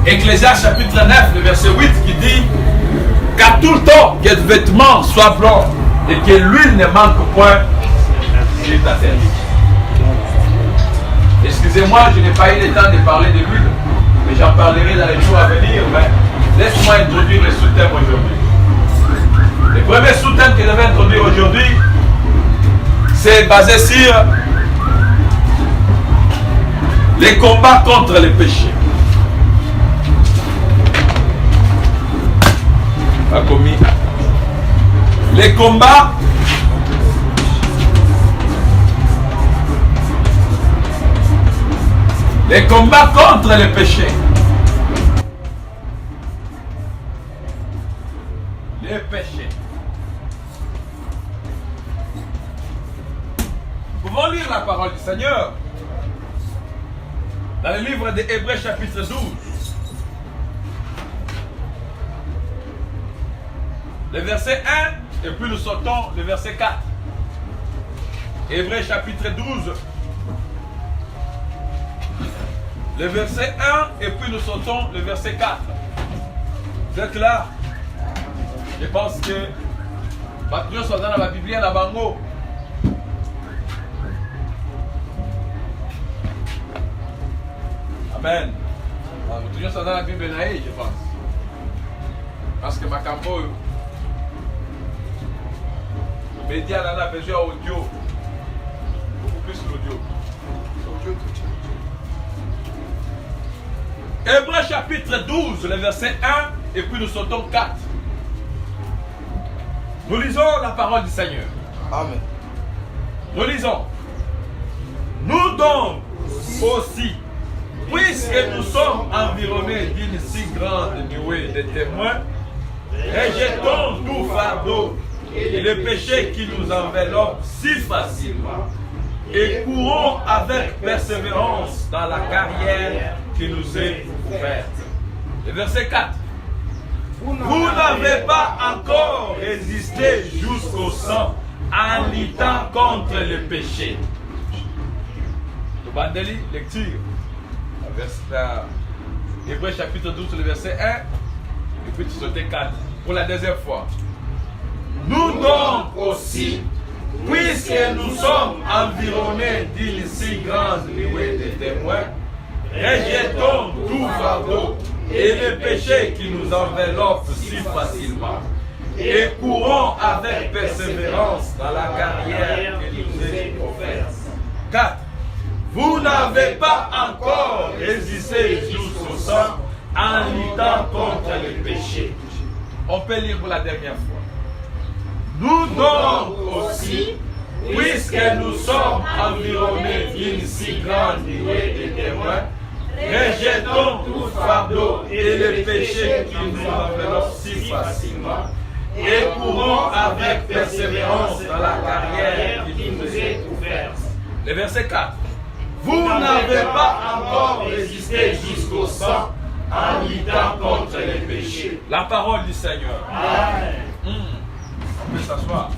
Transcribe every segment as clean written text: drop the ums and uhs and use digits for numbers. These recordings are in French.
Ecclésiaste chapitre 9, le verset 8 qui dit qu'à tout le temps, que le vêtement soit blanc et que l'huile ne manque point sur ta tête. Excusez-moi, je n'ai pas eu le temps de parler de l'huile, mais j'en parlerai dans les jours à venir. Mais laisse-moi introduire les sous-thèmes aujourd'hui. Le premier sous-thème que je vais introduire aujourd'hui, c'est basé sur les combats contre les péchés. Pas commis. Les combats contre les péchés. Les péchés. Nous pouvons lire la parole du Seigneur dans le livre des Hébreux chapitre 12. Le verset 1 et puis nous sautons le verset 4. Hébreux chapitre 12. Le verset 1 et puis nous sautons le verset 4. Vous êtes là? Je pense que nous sommes dans la Bible à Bango. Amen. Nous sommes dans la Bible, je pense. Parce que ma campo, le média a besoin audio. Beaucoup plus l'audio. Hébreux chapitre 12, le verset 1, et puis nous sautons 4. Nous lisons la parole du Seigneur. Amen. Nous lisons. Nous donc aussi, puisque nous sommes environnés d'une si grande nuée de témoins, rejetons tout fardeau et le péché qui nous enveloppe si facilement et courons avec persévérance dans la carrière qui nous est ouverte. Le verset 4. Vous n'avez pas encore résisté jusqu'au sang en luttant contre le péché. Bandeli, lecture. Hébreux chapitre 12, le verset 1. Et puis tu sautes 4. Pour la deuxième fois. Nous donc aussi, puisque nous sommes environnés d'une si grande nuée de témoins, rejetons tout fardeau et le péché qui nous enveloppe si facilement et courons avec persévérance dans la carrière qui nous est offerte. 4. Vous n'avez pas encore résisté jusqu'au sang en luttant contre le péché. On peut lire pour la dernière fois. Nous donc aussi, puisque nous sommes environnés d'une si grande nuée de témoins, rejetons tout fardeau et le péché qui nous enveloppe si facilement et courons avec persévérance dans la carrière qui nous est ouverte. Le verset 4. Vous n'avez pas encore résisté jusqu'au sang en luttant contre les péchés. La parole du Seigneur. Amen. On peut s'asseoir.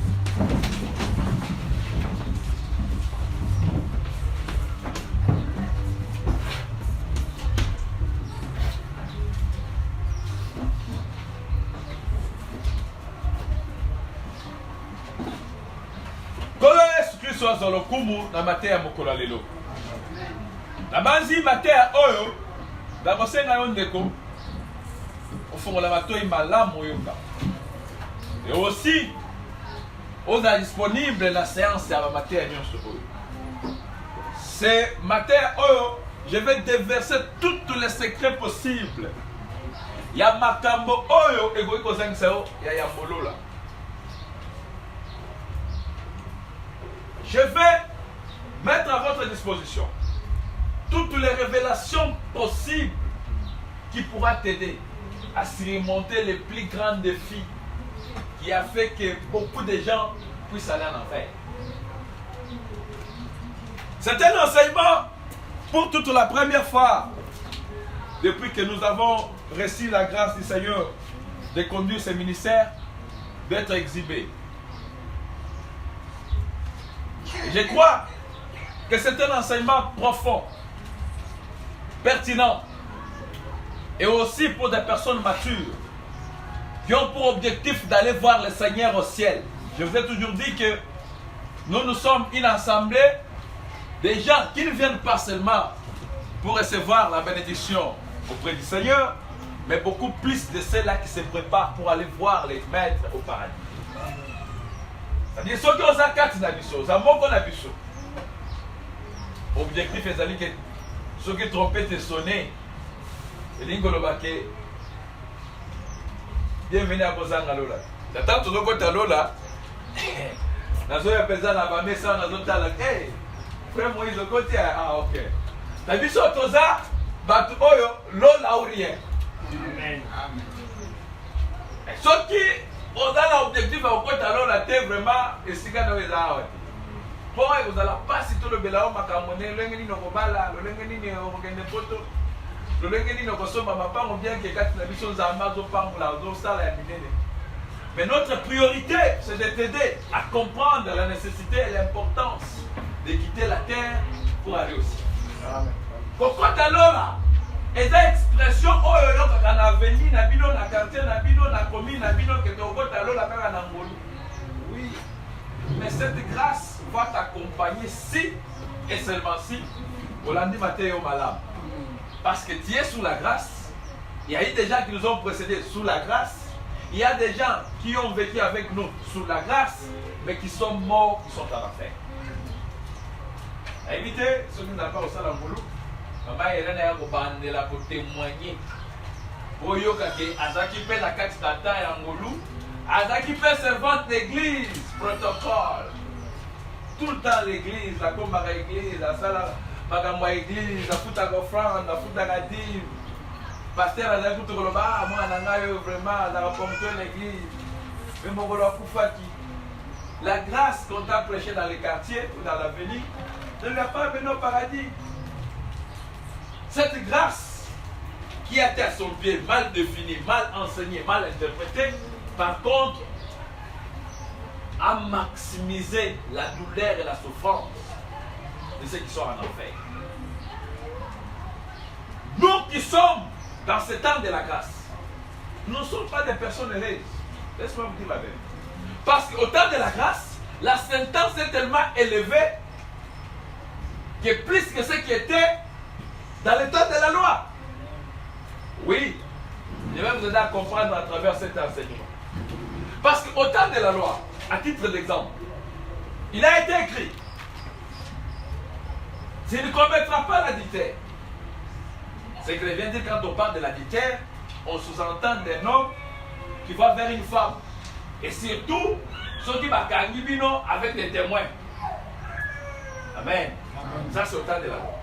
Kolo Yesu Kristo azolokumu na mateya mokolo lelo. Na banzi mateya oyo da kosenga yo ndeko ofongola matoi malamu oyoka. Et aussi oza disponible la séance ya mateya nyonso oyo. C'est mateya oyo je vais déverser tous les secrets possibles. Ya makambo oyo egoyi kozangisa yo ya molola. Je vais mettre à votre disposition toutes les révélations possibles qui pourra t'aider à surmonter les plus grands défis qui a fait que beaucoup de gens puissent aller en enfer. C'est un enseignement pour toute la première fois depuis que nous avons reçu la grâce du Seigneur de conduire ce ministère, d'être exhibé. Je crois que c'est un enseignement profond, pertinent, et aussi pour des personnes matures qui ont pour objectif d'aller voir le Seigneur au ciel. Je vous ai toujours dit que nous sommes une assemblée des gens qui ne viennent pas seulement pour recevoir la bénédiction auprès du Seigneur, mais beaucoup plus de ceux-là qui se préparent pour aller voir les maîtres au paradis. C'est-à-dire ceux qui ont quatre nabiso, ça manque un abisso. Objectif est que ceux qui trompetent sonner, et l'ingolobake, bienvenue à Bozanga Lola. T'attends tout le côté Lola. Nazo ya pesa na ba mesa nazo tala. Hey, frère Moïse le côté ah ok. La biso toza batu oyo lola ou rien. Amen. Amen. Ceux qui ont l'objectif à côté Lola t'es vraiment et si quand on a pour vous allez pas si tout le belao makamone lengeni no kobala lengeni ni ogende poto lengeni no kosomba mapango bien que quand la biso nzamba zo pangola zo sala ya minene. Mais notre priorité, c'est de t'aider à comprendre la nécessité et l'importance de quitter la terre pour aller au ciel. Pourquoi alors et cette expression oyo yo kaka na avenue na bino na quartier na bino na commune na bino que to kota lola kaka na ngolu. Oui. Mais cette grâce va t'accompagner si et seulement si Olandi Matteo Malam. Parce que tu es sous la grâce. Il y a eu des gens qui nous ont précédés sous la grâce. Il y a des gens qui ont vécu avec nous sous la grâce, mais qui sont morts, qui sont en enfer. Évitez, ceux qui n'ont pas au salon boulot, maman Hélène a bandé là pour témoigner. Oyo kake, azaki pe la carte tata et angolou, azaki pe servante d'église, protocole. Tout le temps l'église, la combat l'église, la salle, magambo église, la foutaga offrande, la foutaga dîme. Pasteur a dit que moi, vraiment, dans l'église, la grâce qu'on t'a prêchée dans les quartiers ou dans l'avenir ne lui a pas amené au paradis. Cette grâce qui a été à son pied, mal définie, mal enseignée, mal interprétée, par contre, a maximisé la douleur et la souffrance de ceux qui sont en enfer. Nous qui sommes dans ce temps de la grâce, nous ne sommes pas des personnes heureuses. Laisse-moi vous dire la vérité. Parce qu'au temps de la grâce, la sentence est tellement élevée que plus que ce qui était dans le temps de la loi. Oui, je vais vous aider à comprendre à travers cet enseignement. Parce qu'au temps de la loi, à titre d'exemple, il a été écrit, tu ne commettras pas l'adultère. Ce que je viens de dire quand on parle de l'adultère, on sous-entend d'un homme qui va vers une femme. Et surtout, ceux qui vont avec des témoins. Amen. Ça, c'est au temps de la loi.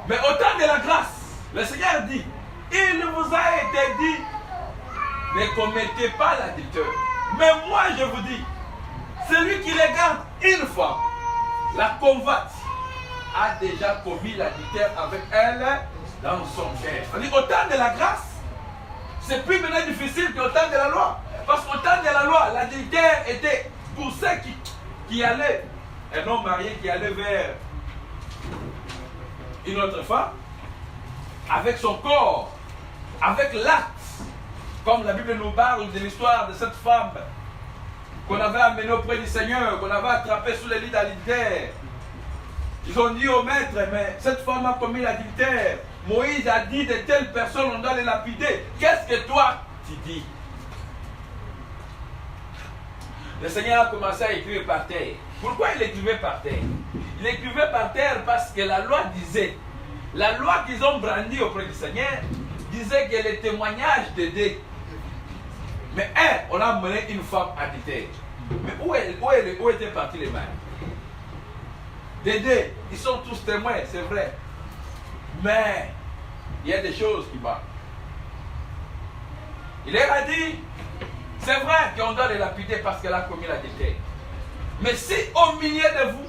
Mais au temps de la grâce, le Seigneur dit, il vous a été dit, ne commettez pas l'adultère. Mais moi, je vous dis, celui qui regarde une femme, la convoite, a déjà commis l'adultère avec elle dans son cœur. Au temps de la grâce, c'est plus maintenant difficile qu'au temps de la loi. Parce qu'au temps de la loi, l'adultère était pour ceux qui allaient, un homme marié qui allait vers une autre femme, avec son corps, avec l'acte, comme la Bible nous parle de l'histoire de cette femme qu'on avait amenée auprès du Seigneur, qu'on avait attrapée sous les lits d'adultère. Ils ont dit au maître, mais cette femme a commis l'adultère. Moïse a dit de telles personnes, on doit les lapider. Qu'est-ce que toi, tu dis? Le Seigneur a commencé à écrire par terre. Pourquoi il écrivait par terre? Il écrivait par terre parce que la loi disait, la loi qu'ils ont brandie auprès du Seigneur, disait que les témoignages d'aider. Mais on a mené une femme adultère. Mais où étaient partis les mains? D'aider, ils sont tous témoins, c'est vrai. Mais il y a des choses qui manquent. Il leur a dit, c'est vrai qu'on doit les lapider parce qu'elle a commis l'adultère. Mais si au milieu de vous,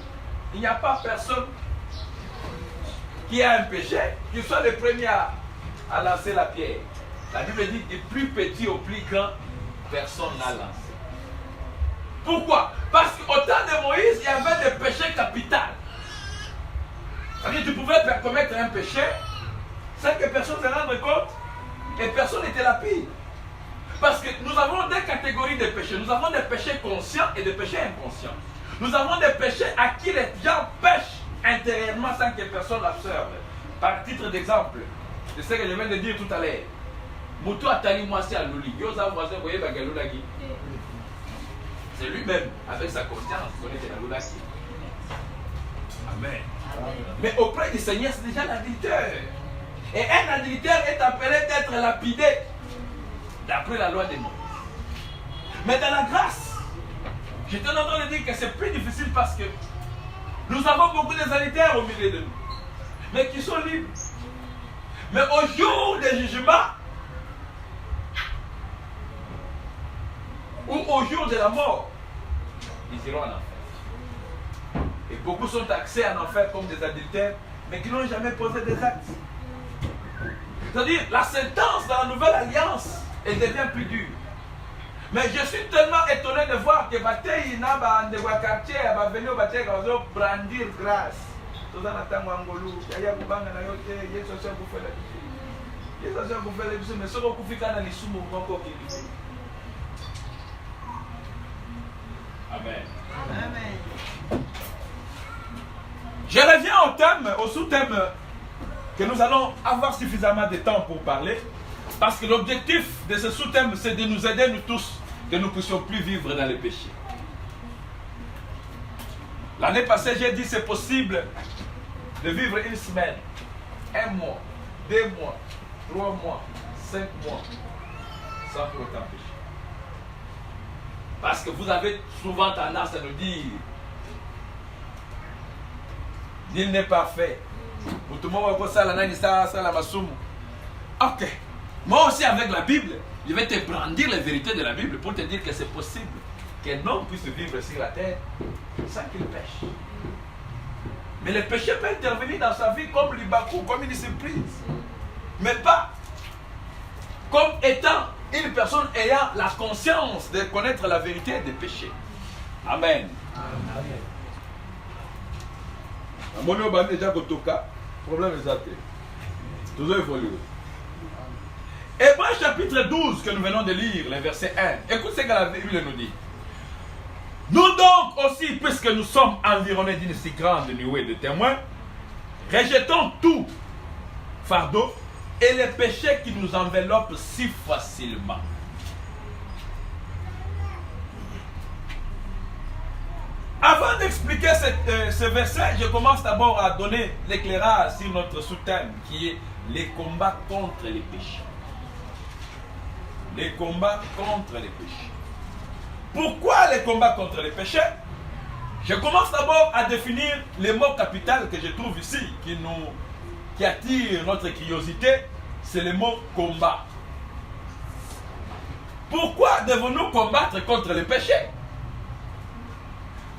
il n'y a pas personne qui a un péché, qu'il soit le premier à lancer la pierre. La Bible dit du plus petit au plus grand, personne n'a lancé. Pourquoi? Parce qu'au temps de Moïse, il y avait des péchés capitaux. C'est-à-dire que tu pouvais commettre un péché sans que personne ne se rende compte et personne n'était lapide. Parce que nous avons deux catégories de péchés. Nous avons des péchés conscients et des péchés inconscients. Nous avons des péchés à qui les gens pêchent intérieurement sans que personne l'observe. Par titre d'exemple, c'est ce que je viens de dire tout à l'heure. Moutou Atali Mwasi Alouli. C'est lui-même, avec sa conscience, qui connaît que la Loulaki. Amen. Mais auprès du Seigneur, c'est déjà l'adultère. Et un adultère est appelé d'être lapidé d'après la loi des Moïse. Mais dans la grâce, j'étais en train de dire que c'est plus difficile parce que nous avons beaucoup d'adultères au milieu de nous, mais qui sont libres. Mais au jour des jugements, ou au jour de la mort, ils iront en enfer. Et beaucoup sont taxés en enfer comme des adultères, mais qui n'ont jamais posé des actes. C'est-à-dire, la sentence dans la nouvelle alliance, elle devient plus dure. Mais je suis tellement étonné de voir que Bataille n'a pas de quartier, va venir au Bataille, brandir grâce. Tout ça, on attend Angolou, il y a des gens qui ont fait la vie. Les gens qui ont fait la vie, mais ceux qui ont fait la vie, ils sont encore qui vivent. Amen. Amen. Je reviens au thème, au sous-thème que nous allons avoir suffisamment de temps pour parler, parce que l'objectif de ce sous-thème, c'est de nous aider, nous tous, que nous ne puissions plus vivre dans les péchés. L'année passée, j'ai dit c'est possible de vivre une semaine, 1 mois, 2 mois, 3 mois, 5 mois, sans pour autant pécher. Parce que vous avez souvent tendance à nous dire, nul n'est parfait. Ok. Moi aussi avec la Bible, je vais te brandir les vérités de la Bible pour te dire que c'est possible qu'un homme puisse vivre sur la terre sans qu'il pêche. Mais le péché peut intervenir dans sa vie comme l'Ibakou, comme une surprise. Mais pas comme étant une personne ayant la conscience de connaître la vérité des péchés. Amen. Hébreux chapitre 12 que nous venons de lire, le verset 1. Écoute ce que la Bible nous dit. Nous donc aussi, puisque nous sommes environnés d'une si grande nuée de témoins, rejetons tout fardeau et les péchés qui nous enveloppent si facilement. Avant d'expliquer ce verset, je commence d'abord à donner l'éclairage sur notre sous-thème qui est les combats contre les péchés. Les combats contre les péchés. Pourquoi les combats contre les péchés? Je commence d'abord à définir les mots capitaux que je trouve ici, qui attirent notre curiosité, c'est le mot combat. Pourquoi devons-nous combattre contre les péchés?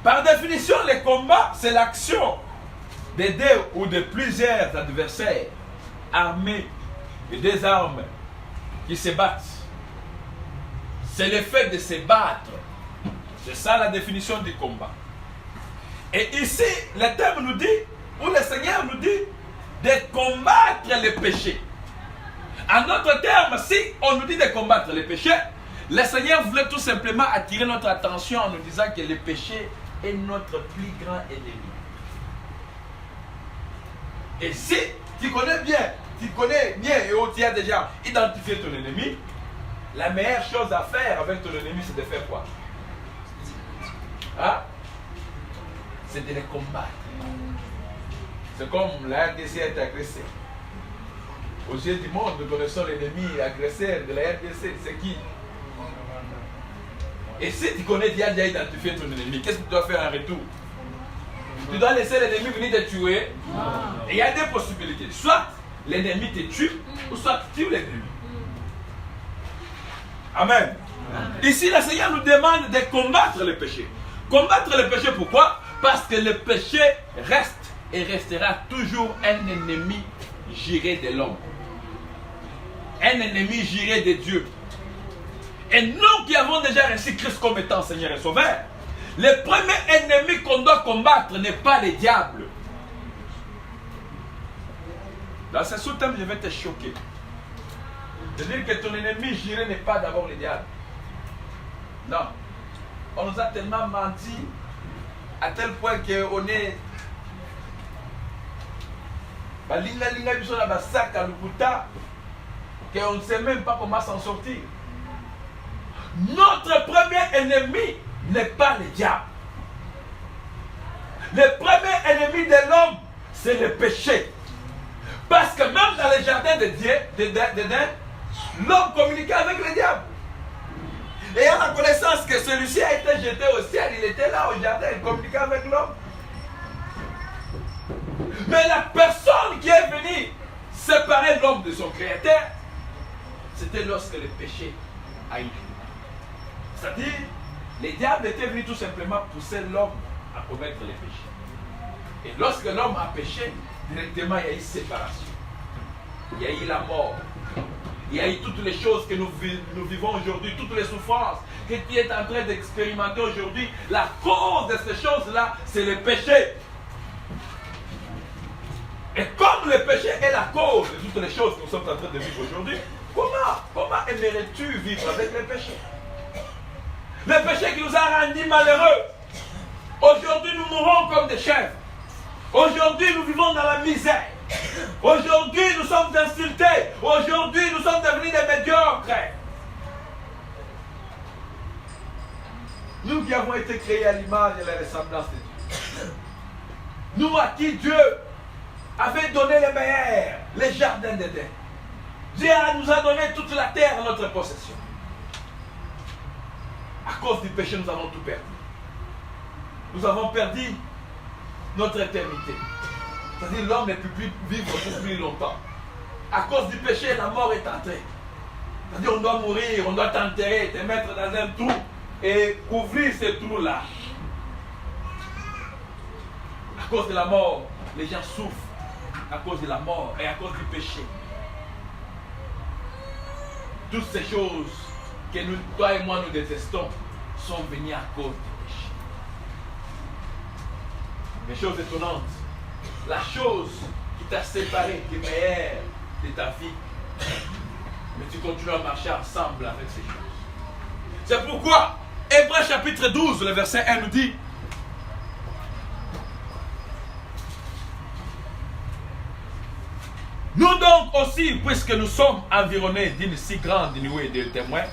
Par définition, les combats, c'est l'action de 2 ou de plusieurs adversaires armés et des armes qui se battent. C'est le fait de se battre. C'est ça la définition du combat. Et ici, le terme nous dit, ou le Seigneur nous dit, de combattre les péchés. En d'autres termes, si on nous dit de combattre les péchés, le Seigneur voulait tout simplement attirer notre attention en nous disant que le péché est notre plus grand ennemi. Et si tu connais bien et tu as déjà identifié ton ennemi, la meilleure chose à faire avec ton ennemi, c'est de faire quoi? Hein? C'est de les combattre. C'est comme la RDC est agressée. Aux yeux du monde, nous connaissons l'ennemi agresseur de la RDC. C'est qui? Et si tu connais, tu as déjà identifié ton ennemi, qu'est-ce que tu dois faire en retour? Tu dois laisser l'ennemi venir te tuer. Et il y a deux possibilités. Soit l'ennemi te tue, ou soit tu tues l'ennemi. Amen. Ici, le Seigneur nous demande de combattre le péché. Combattre le péché, pourquoi? Parce que le péché reste et restera toujours un ennemi juré de l'homme. Un ennemi juré de Dieu. Et nous qui avons déjà reçu Christ comme étant Seigneur et Sauveur, le premier ennemi qu'on doit combattre n'est pas le diable. Dans ce sous-thème, je vais te choquer. De dire que ton ennemi juré n'est pas d'abord le diable. Non. On nous a tellement menti à tel point qu'on est. Linga biso na basak à Lukuta, qu'on ne sait même pas comment s'en sortir. Notre premier ennemi n'est pas le diable. Le premier ennemi de l'homme, c'est le péché. Parce que même dans les jardins d'Éden, l'homme communiquait avec le diable. Et en la connaissance que celui-ci a été jeté au ciel, il était là au jardin, il communiquait avec l'homme. Mais la personne qui est venue séparer l'homme de son créateur, c'était lorsque le péché a eu. C'est-à-dire, le diable était venu tout simplement pousser l'homme à commettre les péchés. Et lorsque l'homme a péché, directement il y a eu séparation. Il y a eu la mort. Il y a eu toutes les choses que nous vivons aujourd'hui, toutes les souffrances que tu es en train d'expérimenter aujourd'hui. La cause de ces choses-là, c'est le péché. Et comme le péché est la cause de toutes les choses que nous sommes en train de vivre aujourd'hui, comment aimerais-tu vivre avec le péché? Le péché qui nous a rendus malheureux. Aujourd'hui, nous mourons comme des chèvres. Aujourd'hui, nous vivons dans la misère. Aujourd'hui, nous sommes insultés. Aujourd'hui, nous sommes devenus des médiocres. Nous qui avons été créés à l'image et à la ressemblance de Dieu. Nous à qui Dieu avait donné le meilleur, les jardins d'Éden. Dieu nous a donné toute la terre à notre possession. À cause du péché, nous avons tout perdu. Nous avons perdu notre éternité. C'est-à-dire l'homme ne peut plus vivre pour plus longtemps. À cause du péché, la mort est entrée. C'est-à-dire on doit mourir, on doit t'enterrer, te mettre dans un trou et couvrir ce trou-là. À cause de la mort, les gens souffrent. À cause de la mort et à cause du péché. Toutes ces choses que nous, toi et moi, nous détestons sont venues à cause du péché. Mais chose étonnante, la chose qui t'a séparé du meilleur de ta vie, mais tu continues à marcher ensemble avec ces choses. C'est pourquoi Hébreux chapitre 12, le verset 1 nous dit: nous donc aussi, puisque nous sommes environnés d'une si grande nuée de témoins,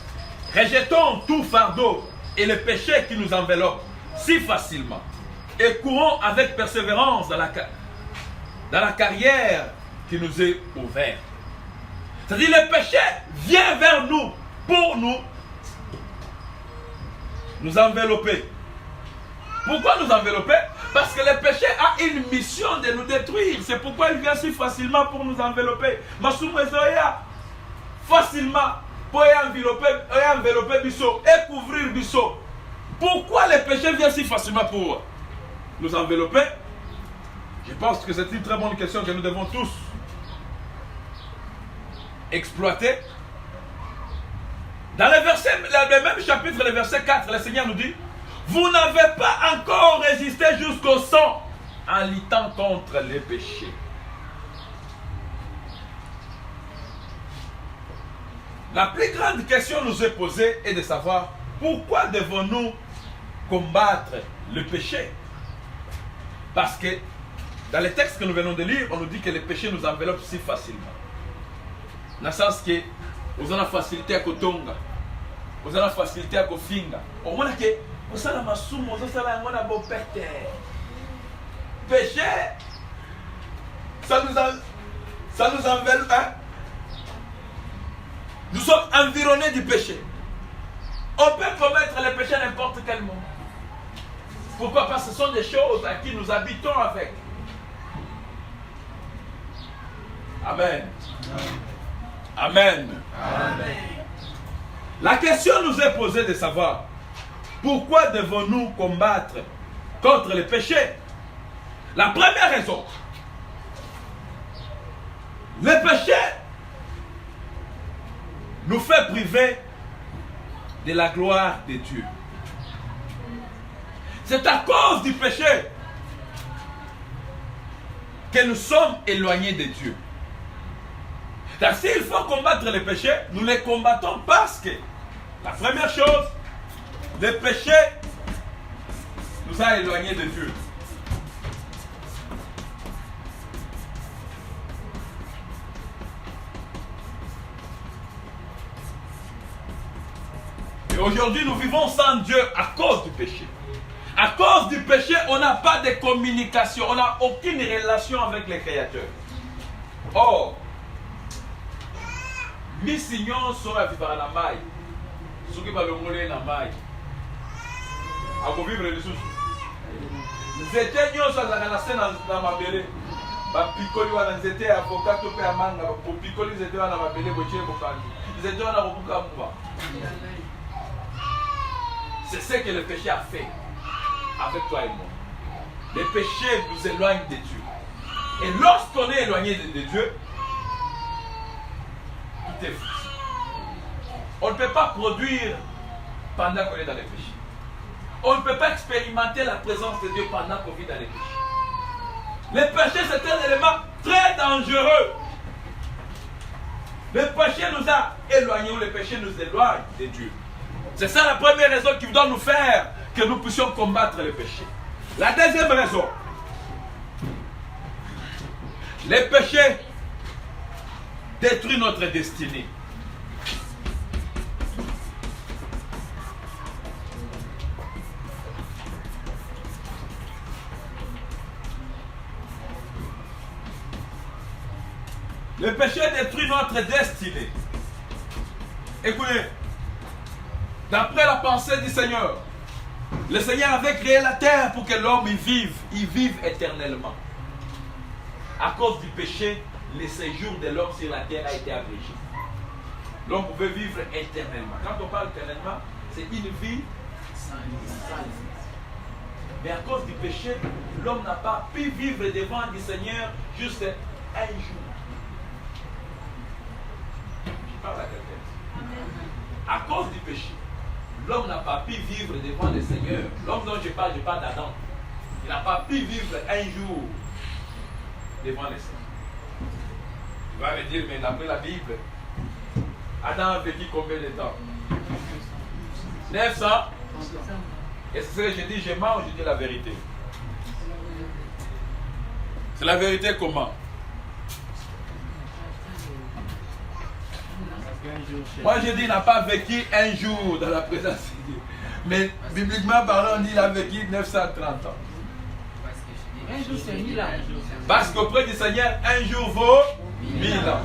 rejetons tout fardeau et le péché qui nous enveloppe si facilement et courons avec persévérance dans la carrière qui nous est ouverte. C'est-à-dire le péché vient vers nous pour nous envelopper. Pourquoi nous envelopper? Parce que le péché a une mission de nous détruire. C'est pourquoi il vient si facilement pour nous envelopper. Facilement pour envelopper Bisso et couvrir Bisso. Pourquoi le péché vient si facilement pour nous envelopper? Je pense que c'est une très bonne question que nous devons tous exploiter. Dans le même chapitre, le verset 4, le Seigneur nous dit: vous n'avez pas encore résisté jusqu'au sang en luttant contre les péchés. La plus grande question nous est posée est de savoir pourquoi devons-nous combattre le péché? Parce que dans les textes que nous venons de lire, on nous dit que le péché nous enveloppe si facilement. Dans le sens que vous avez la facilité à Kotonga, vous avez la facilité à Kofinga. Au moins que vous avez la soumo, vous avez la bonne perte. Péché, ça nous enveloppe. Hein? Nous sommes environnés du péché. On peut commettre le péché à n'importe quel moment. Pourquoi? Parce que ce sont des choses à qui nous habitons avec. Amen. Amen. Amen. La question nous est posée de savoir pourquoi devons-nous combattre contre le péché? La première raison, le péché nous fait priver de la gloire de Dieu. C'est à cause du péché que nous sommes éloignés de Dieu. Donc s'il faut combattre les péchés, nous les combattons parce que la première chose, le péché nous a éloignés de Dieu. Et aujourd'hui, nous vivons sans Dieu à cause du péché. À cause du péché, on n'a pas de communication, on n'a aucune relation avec les créateurs. Or, misi nyonso ya vivre na mai, soki balongole na mai, akovivre lisusu. Nzete nyonso azalaka na se na mabele, bapikoli wana nzete ya avocat to pe ya manga, bopikoli nzete wana mabele botie bokandi. Nzete wana kobuka mwa. C'est ce que le péché a fait avec toi et moi. Le péché nous éloigne de Dieu. Et lorsqu'on est éloigné de Dieu, tout est foutu. On ne peut pas produire pendant qu'on est dans les péchés. On ne peut pas expérimenter la présence de Dieu pendant qu'on vit dans les péchés. Le péché, c'est un élément très dangereux. Le péché nous a éloignés, ou le péché nous éloigne de Dieu. C'est ça la première raison qui doit nous faire que nous puissions combattre le péché. La deuxième raison, le péché détruit notre destinée. Le péché détruit notre destinée. Écoutez, d'après la pensée du Seigneur, le Seigneur avait créé la terre pour que l'homme y vive éternellement. À cause du péché, le séjour de l'homme sur la terre a été abrégé. L'homme pouvait vivre éternellement. Quand on parle éternellement, c'est une vie sans limite. Mais à cause du péché, l'homme n'a pas pu vivre devant du Seigneur juste un jour. Je parle à quelqu'un. À cause du péché, l'homme n'a pas pu vivre devant le Seigneur. L'homme dont je parle d'Adam. Il n'a pas pu vivre un jour devant le Seigneur. Tu vas me dire, mais d'après la Bible, Adam a vécu combien de temps? 900. Et c'est ce que je dis, je mens ou je dis la vérité? C'est la vérité comment? Moi je dis, il n'a pas vécu un jour dans la présence de Dieu. Mais bibliquement parlant, on dit qu'il a vécu 930 ans. Un jour c'est 1000 ans. Parce qu'auprès du Seigneur, un jour vaut 1000 ans.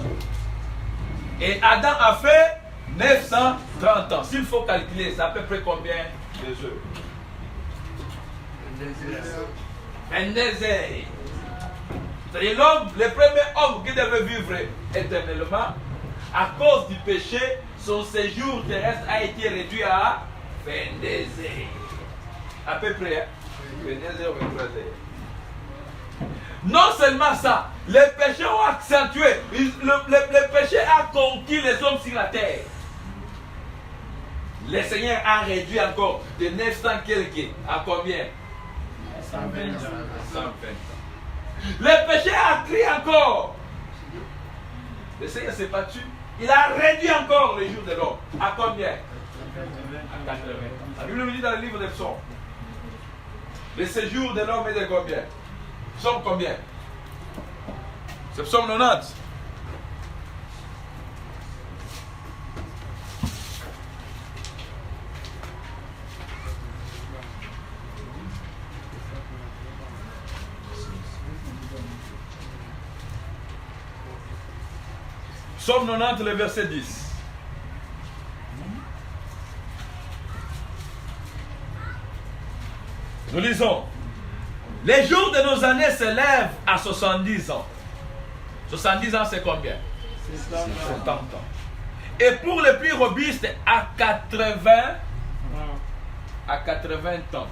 Et Adam a fait 930 ans. S'il faut calculer, c'est à peu près combien de heures? 22 heures. C'est-à-dire l'homme, le premier homme qui devait vivre éternellement, à cause du péché, son séjour terrestre a été réduit à 22 heures. À peu près, hein? 22 heures, 23 heures. Non seulement ça, les péchés ont accentué, le péché a conquis les hommes sur la terre. Le Seigneur a réduit encore de 900 quelques à combien? 120 ans. Le péché a crié encore. Le Seigneur s'est battu. Il a réduit encore les jours de l'homme. À combien? À 80 ans. La Bible nous dit dans le livre des Psaumes, le séjour de l'homme est de combien? Psaume combien? C'est Psaume 90. Psaume 90, le verset 10. Nous lisons. Les jours de nos années s'élèvent à 70 ans. 70 ans, c'est combien? 70 ans. Et pour les plus robustes, à 80 ans.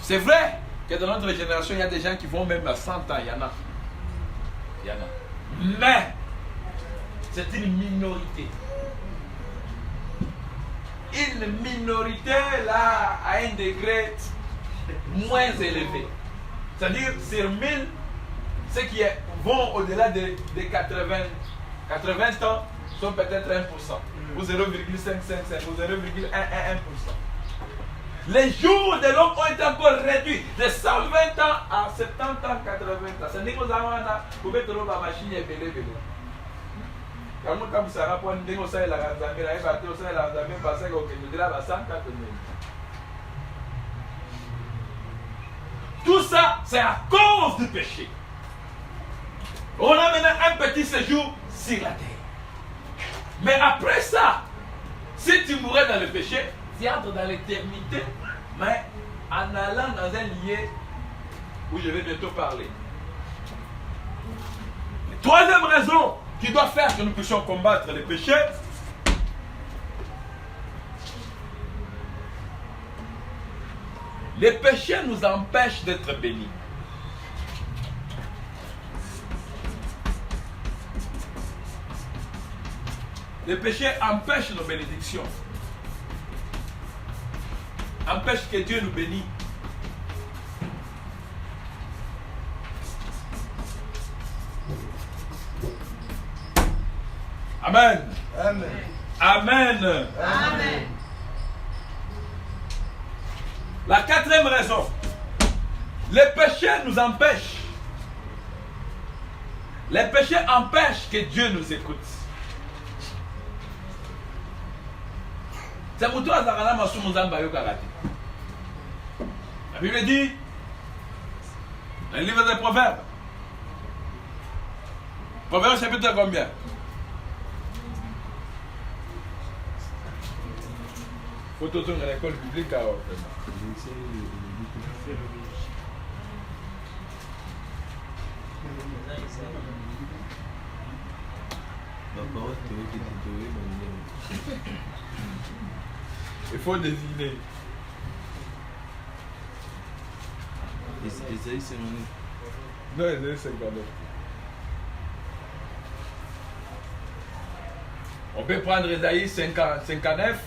C'est vrai que dans notre génération, il y a des gens qui vont même à 100 ans. Il y en a. Mais, c'est une minorité. Une minorité, là, à un degré moins élevé. C'est-à-dire, sur 1000, ceux qui vont au-delà des 80 ans sont peut-être 1%, ou 0,555, ou 0,111%. Les jours de l'homme ont été encore réduits de 120 ans à 70 ans, 80 ans. C'est que nous avons la machine et belé. Quand vous savez, pour nous savons la Ranzamé, la Ebaté, nous savons la Ranzamé, parce que nous disons la 104 000. Tout ça, c'est à cause du péché. On a maintenant un petit séjour sur la terre. Mais après ça, si tu mourrais dans le péché, tu entres dans l'éternité, mais en allant dans un lieu où je vais bientôt parler. La troisième raison qui doit faire que nous puissions combattre le péché, les péchés nous empêchent d'être bénis. Les péchés empêchent nos bénédictions. Empêchent que Dieu nous bénisse. Amen. Amen. Amen. Amen. La quatrième raison, les péchés nous empêchent. Les péchés empêchent que Dieu nous écoute. C'est pour toi, Zarana Masumuzamba Yokarati. La Bible dit, dans le livre des Proverbes, Proverbes chapitre combien? Faut tout tourner à l'école publique. Il faut désigner. Esaïe 59. Non, Esaïe 59. On peut prendre Esaïe 59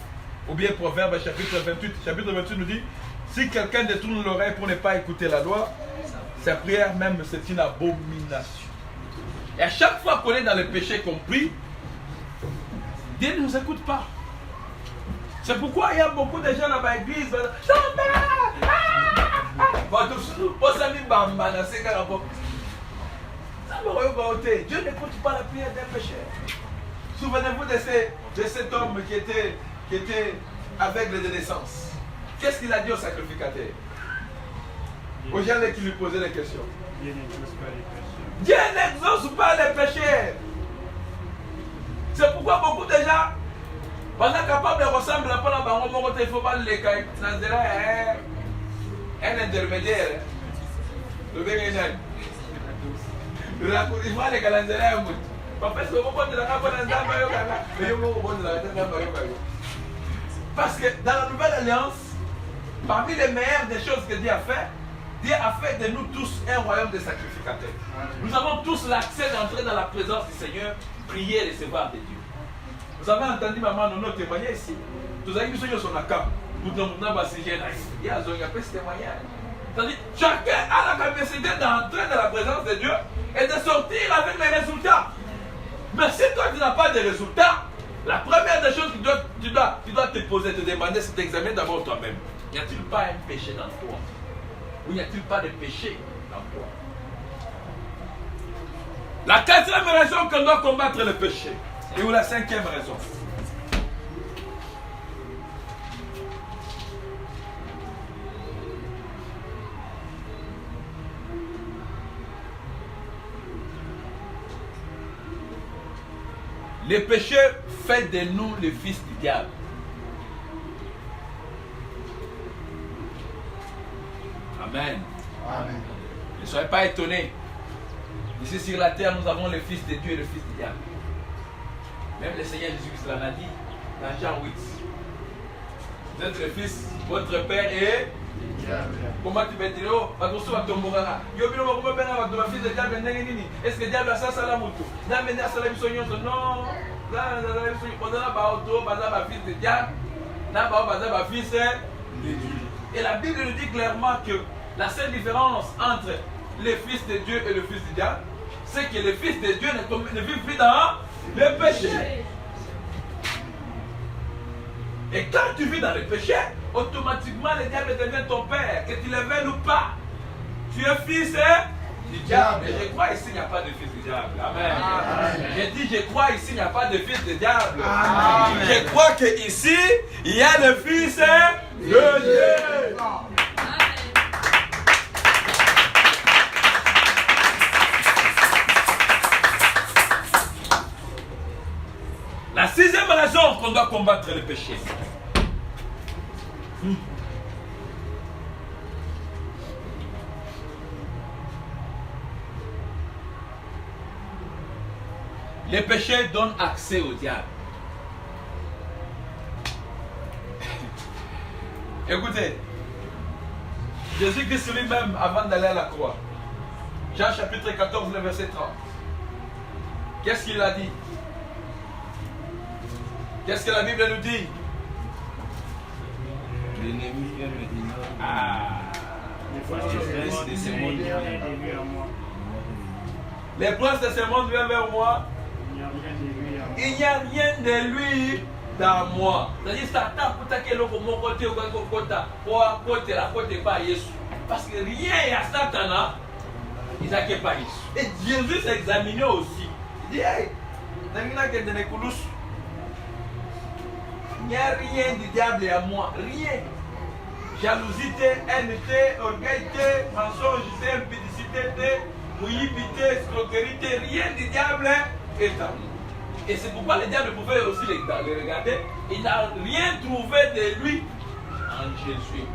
ou bien Proverbe chapitre 28. Chapitre 28 nous dit, si quelqu'un détourne l'oreille pour ne pas écouter la loi, sa prière même c'est une abomination. Et à chaque fois qu'on est dans le péché compris, Dieu ne nous écoute pas. C'est pourquoi il y a beaucoup de gens dans l'église. Dieu n'écoute pas la prière d'un pécheur. Souvenez-vous de cet homme qui était aveugle de naissance. Qu'est-ce qu'il a dit au sacrificateur? Aux gens qui lui posaient des questions. Dieu n'exauce pas les pécheurs. C'est pourquoi beaucoup de gens, pendant capable de ressembler à la il ne faut pas les cailler. Un intermédiaire. Il faut les caler. Parce que dans la nouvelle alliance, parmi les meilleures des choses que Dieu a fait de nous tous un royaume de sacrificateurs. Nous avons tous l'accès d'entrer dans la présence du Seigneur, prier et recevoir de Dieu. Vous avez entendu maman nous témoigner ici. Tous avez vu ce que son accam. Nous avons bassigé là. Il y a un témoignage. C'est-à-dire chacun a la capacité d'entrer dans la présence de Dieu et de sortir avec les résultats. Mais si toi tu n'as pas de résultats, la première des choses que tu dois te poser, te demander, c'est d'examiner d'abord toi-même. N'y a-t-il pas un péché dans toi? Ou n'y a-t-il pas de péché dans toi? La quatrième raison qu'on doit combattre le péché. Et ou la cinquième raison. Le péché fait de nous le fils du diable. Amen. Amen. Ne soyez pas étonnés. Ici sur la terre, nous avons le fils de Dieu et le fils du diable. Même le Seigneur Jésus-Christ l'a dit dans Jean 8. Vous êtes le fils, votre père est. Comment tu peux dire, oh, est-ce que le diable a ça, ça la moto? Non, fils de diable, fils de Dieu. Et la Bible nous dit clairement que la seule différence entre le Fils de Dieu et le Fils du diable, c'est que le Fils de Dieu ne vit plus dans le péché. Et quand tu vis dans le péché, automatiquement le diable devient ton père, que tu le veuilles ou pas. Tu es fils du diable. Et je crois ici il n'y a pas de fils du diable. Amen. Amen. J'ai dit je crois ici il n'y a pas de fils du diable. Amen. Je crois qu'ici il y a le fils de Dieu. La sixième raison qu'on doit combattre le péché. Le péché donne accès au diable. Écoutez, Jésus-Christ lui-même, avant d'aller à la croix, Jean chapitre 14, le verset 30, qu'est-ce qu'il a dit? Qu'est-ce que la Bible nous dit? L'ennemi vient me dire. Les princes de ce monde viennent vers moi. Il n'y a rien de lui dans moi. C'est-à-dire, Satan peut attaquer l'autre mon côté ou côté la côté pas Jésus. Parce que rien à Satan, il n'a pas Jésus. Et Jésus s'est examiné aussi. Il dit, hey, il n'y a rien du diable à moi. Rien. Jalousie, haine, orgueil, mensonge, impudicité, mouillipité, escroquerie, rien du diable est à moi. Et c'est pourquoi le diable pouvait aussi le regarder. Il n'a rien trouvé de lui en Jésus.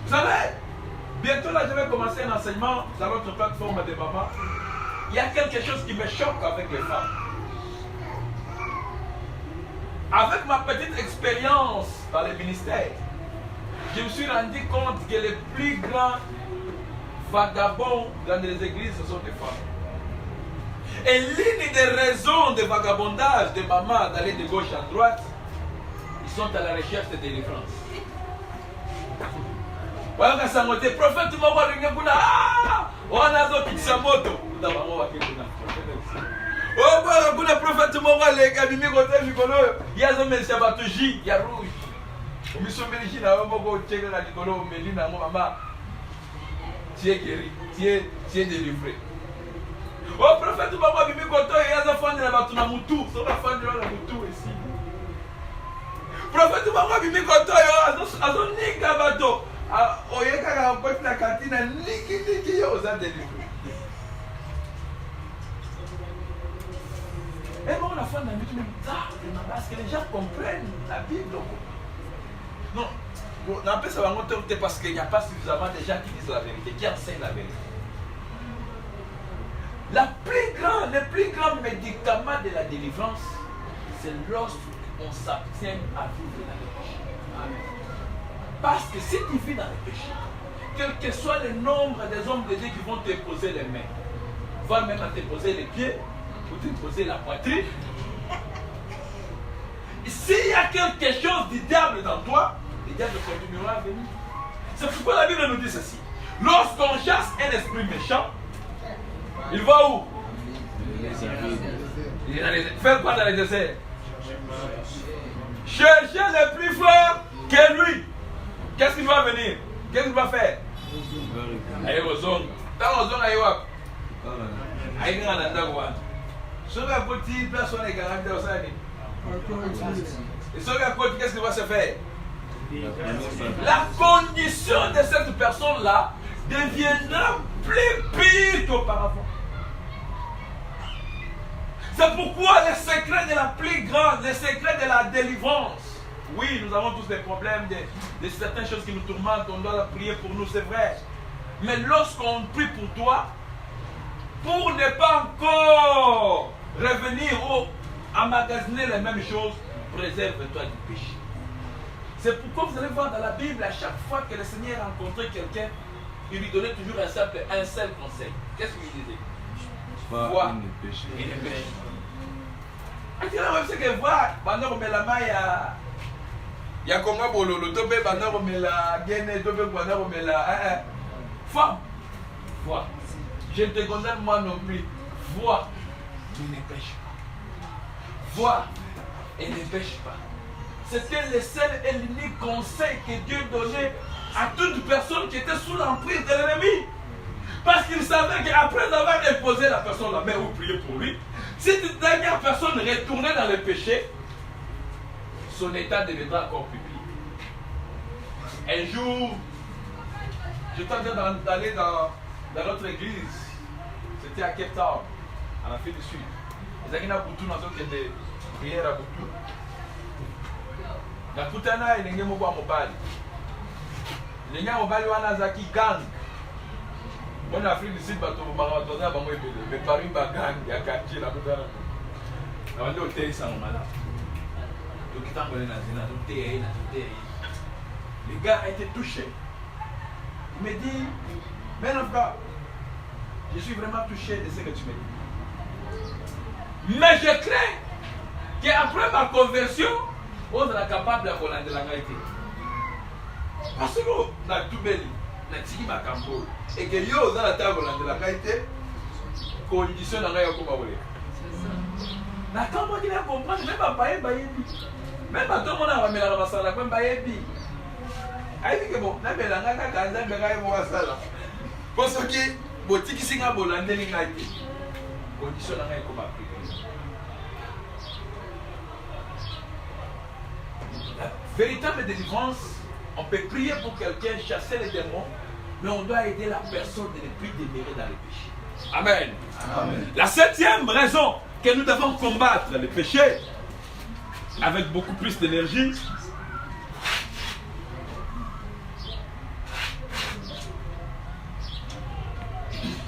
Vous savez, bientôt là je vais commencer un enseignement dans notre plateforme de maman. Il y a quelque chose qui me choque avec les femmes. Avec ma petite expérience dans les ministères, je me suis rendu compte que les plus grands vagabonds dans les églises, ce sont des femmes. Et l'une des raisons de vagabondage de maman d'aller de gauche à droite, ils sont à la recherche de délivrance. Voilà quand ça monte, prophète m'a dit on a zo kitsamoto. Oh, voilà, kuna prophète m'a dit que bimi côté likolo, il y a zo monsieur batuji, il y a rouge. On me sommeli na moko tcheka na likolo, meli na maman. Tu es guéri, tu es délivré. Oh, prophète m'a dit que il y a zo fandi na batu na mutu, so na fandi na mutu ici. Prophète m'a dit que azo nika bato. Oyeka na porte la cantine niki yo za délivré. Et bon, la fin d'un but, parce que les gens comprennent la Bible. Non, on appelle ça la parce qu'il n'y a pas suffisamment de gens qui disent la vérité, qui enseignent la vérité. Le plus grand médicament de la délivrance, c'est lorsqu'on s'abstient à vivre dans le péché. Amen. Parce que si tu vis dans le péché, quel que soit le nombre des hommes de Dieu qui vont te poser les mains, voire même à te poser les pieds, ou te poser la poitrine, s'il y a quelque chose du diable dans toi, le diable continuera à venir. C'est pourquoi la Bible nous dit ceci. Lorsqu'on chasse un esprit méchant, il va où? Faire quoi dans les déserts? Chercher le plus fort que lui. Qu'est-ce qu'il va venir? Qu'est-ce qu'il va faire? Aïe, aux ongles. Dans aux ongles, aïe, wap. Aïe, dans la dagouane. Sur la petite place, on est garant de l'Osani. Et sur la côte, qu'est-ce qu'il va se faire? La condition de cette personne-là deviendra plus pire qu'auparavant. C'est pourquoi le secret de la plus grande, le secret de la délivrance. Oui, nous avons tous des problèmes, de certaines choses qui nous tourmentent, on doit prier pour nous, c'est vrai. Mais lorsqu'on prie pour toi, pour ne pas encore revenir ou emmagasiner les mêmes choses, préserve-toi du péché. C'est pourquoi vous allez voir dans la Bible, à chaque fois que le Seigneur rencontrait quelqu'un, il lui donnait toujours un seul conseil. Qu'est-ce qu'il disait? Vois et ne péche. C'est que voir, pendant qu'on met la main, il y a comment bololo, tobe pendant qu'on met la gaine, tobe pendant qu'on met la. Femme, vois. Je ne te condamne moi non plus. Vois, mais ne pêche pas. Vois et ne pêche pas. C'était le seul et l'unique conseil que Dieu donnait à toute personne qui était sous l'emprise de l'ennemi. Parce qu'il savait qu'après avoir imposé la personne la main ou prié pour lui, si cette dernière personne retournait dans le péché, son état deviendra encore plus pire. Un jour, j'étais en train d'aller dans notre église. C'était à Cape Town, en Afrique du Sud. Les gens qui ont beaucoup de prières à beaucoup. Nakutana ilenge moko ya mobali. Ilenge ya mobali wana azaki gang. En Afrique du Sud bato batoza bango ebele. Mais parmi ba gang ya quartier nakutana. Na bande hotel ça mala. Donc kitangole na zina hotel. Le gars a été touché. Il me dit, mais non frère, je suis vraiment touché de ce que tu me dis. Mais je crains qu'après ma conversion, on sera capable de voler de la qualité. Parce que dans tout bel, dans Tiki Makambo, et que yo dans la table de la qualité, condition n'a rien comme voler. La Kambo qui n'a compris, même pas payer bayebi. Même pas tout le monde a remis la masala comme bayebi. Aïe que bon, n'a pas la ngaka kanza bega yo masala. Parce que botiki singa bolande ni ngati. Condition n'a rien comme appliquer. Véritable délivrance, on peut prier pour quelqu'un, chasser les démons, mais on doit aider la personne de ne plus demeurer dans le péché. Amen. Amen. La 7e raison que nous devons combattre le péché avec beaucoup plus d'énergie,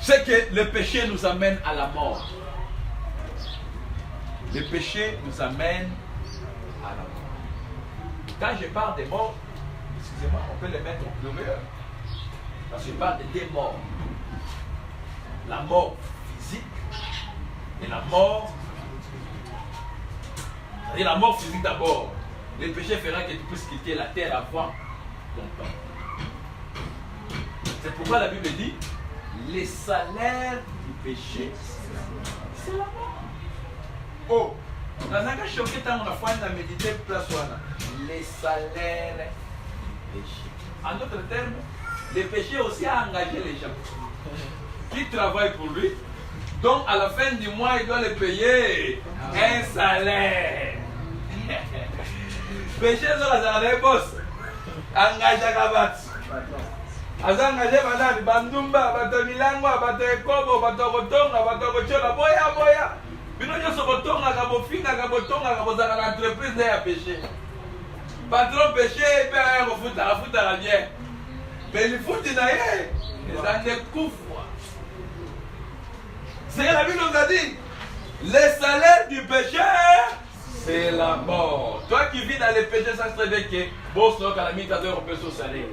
c'est que le péché nous amène à la mort. Le péché nous amène à la mort. Quand je parle des morts, excusez-moi, on peut les mettre au pluriel. Parce que je parle de deux morts. La mort physique et la mort. C'est-à-dire la mort physique d'abord. Le péché fera que tu puisses quitter la terre avant ton temps. C'est pourquoi la Bible dit les salaires du péché, c'est la mort. Oh! Dans un cas choqué, on a fait une méditer place les salaires du péché. En d'autres termes, le péché aussi a engagé les gens qui travaillent pour lui. Donc à la fin du mois, il doit les payer un salaire. Péché sur la salaire boss. Engagé à Kabat. Engagé à Bandumba, Bato Milangwa, Bato Ekobo, Bato Rotonga, Bato Rochola, Boya. Bino nyoso botonga ka bofinga ka botonga ka bozaka na entreprise na ya péché. Patron péché pe aya kofuta la bien. Mais il faut dire ça ne couvre. C'est que la Bible nous a dit le salaire du péché c'est la mort. Toi qui vis dans les péchés, ça se réveille que boss no ka la mita de repeso salaire.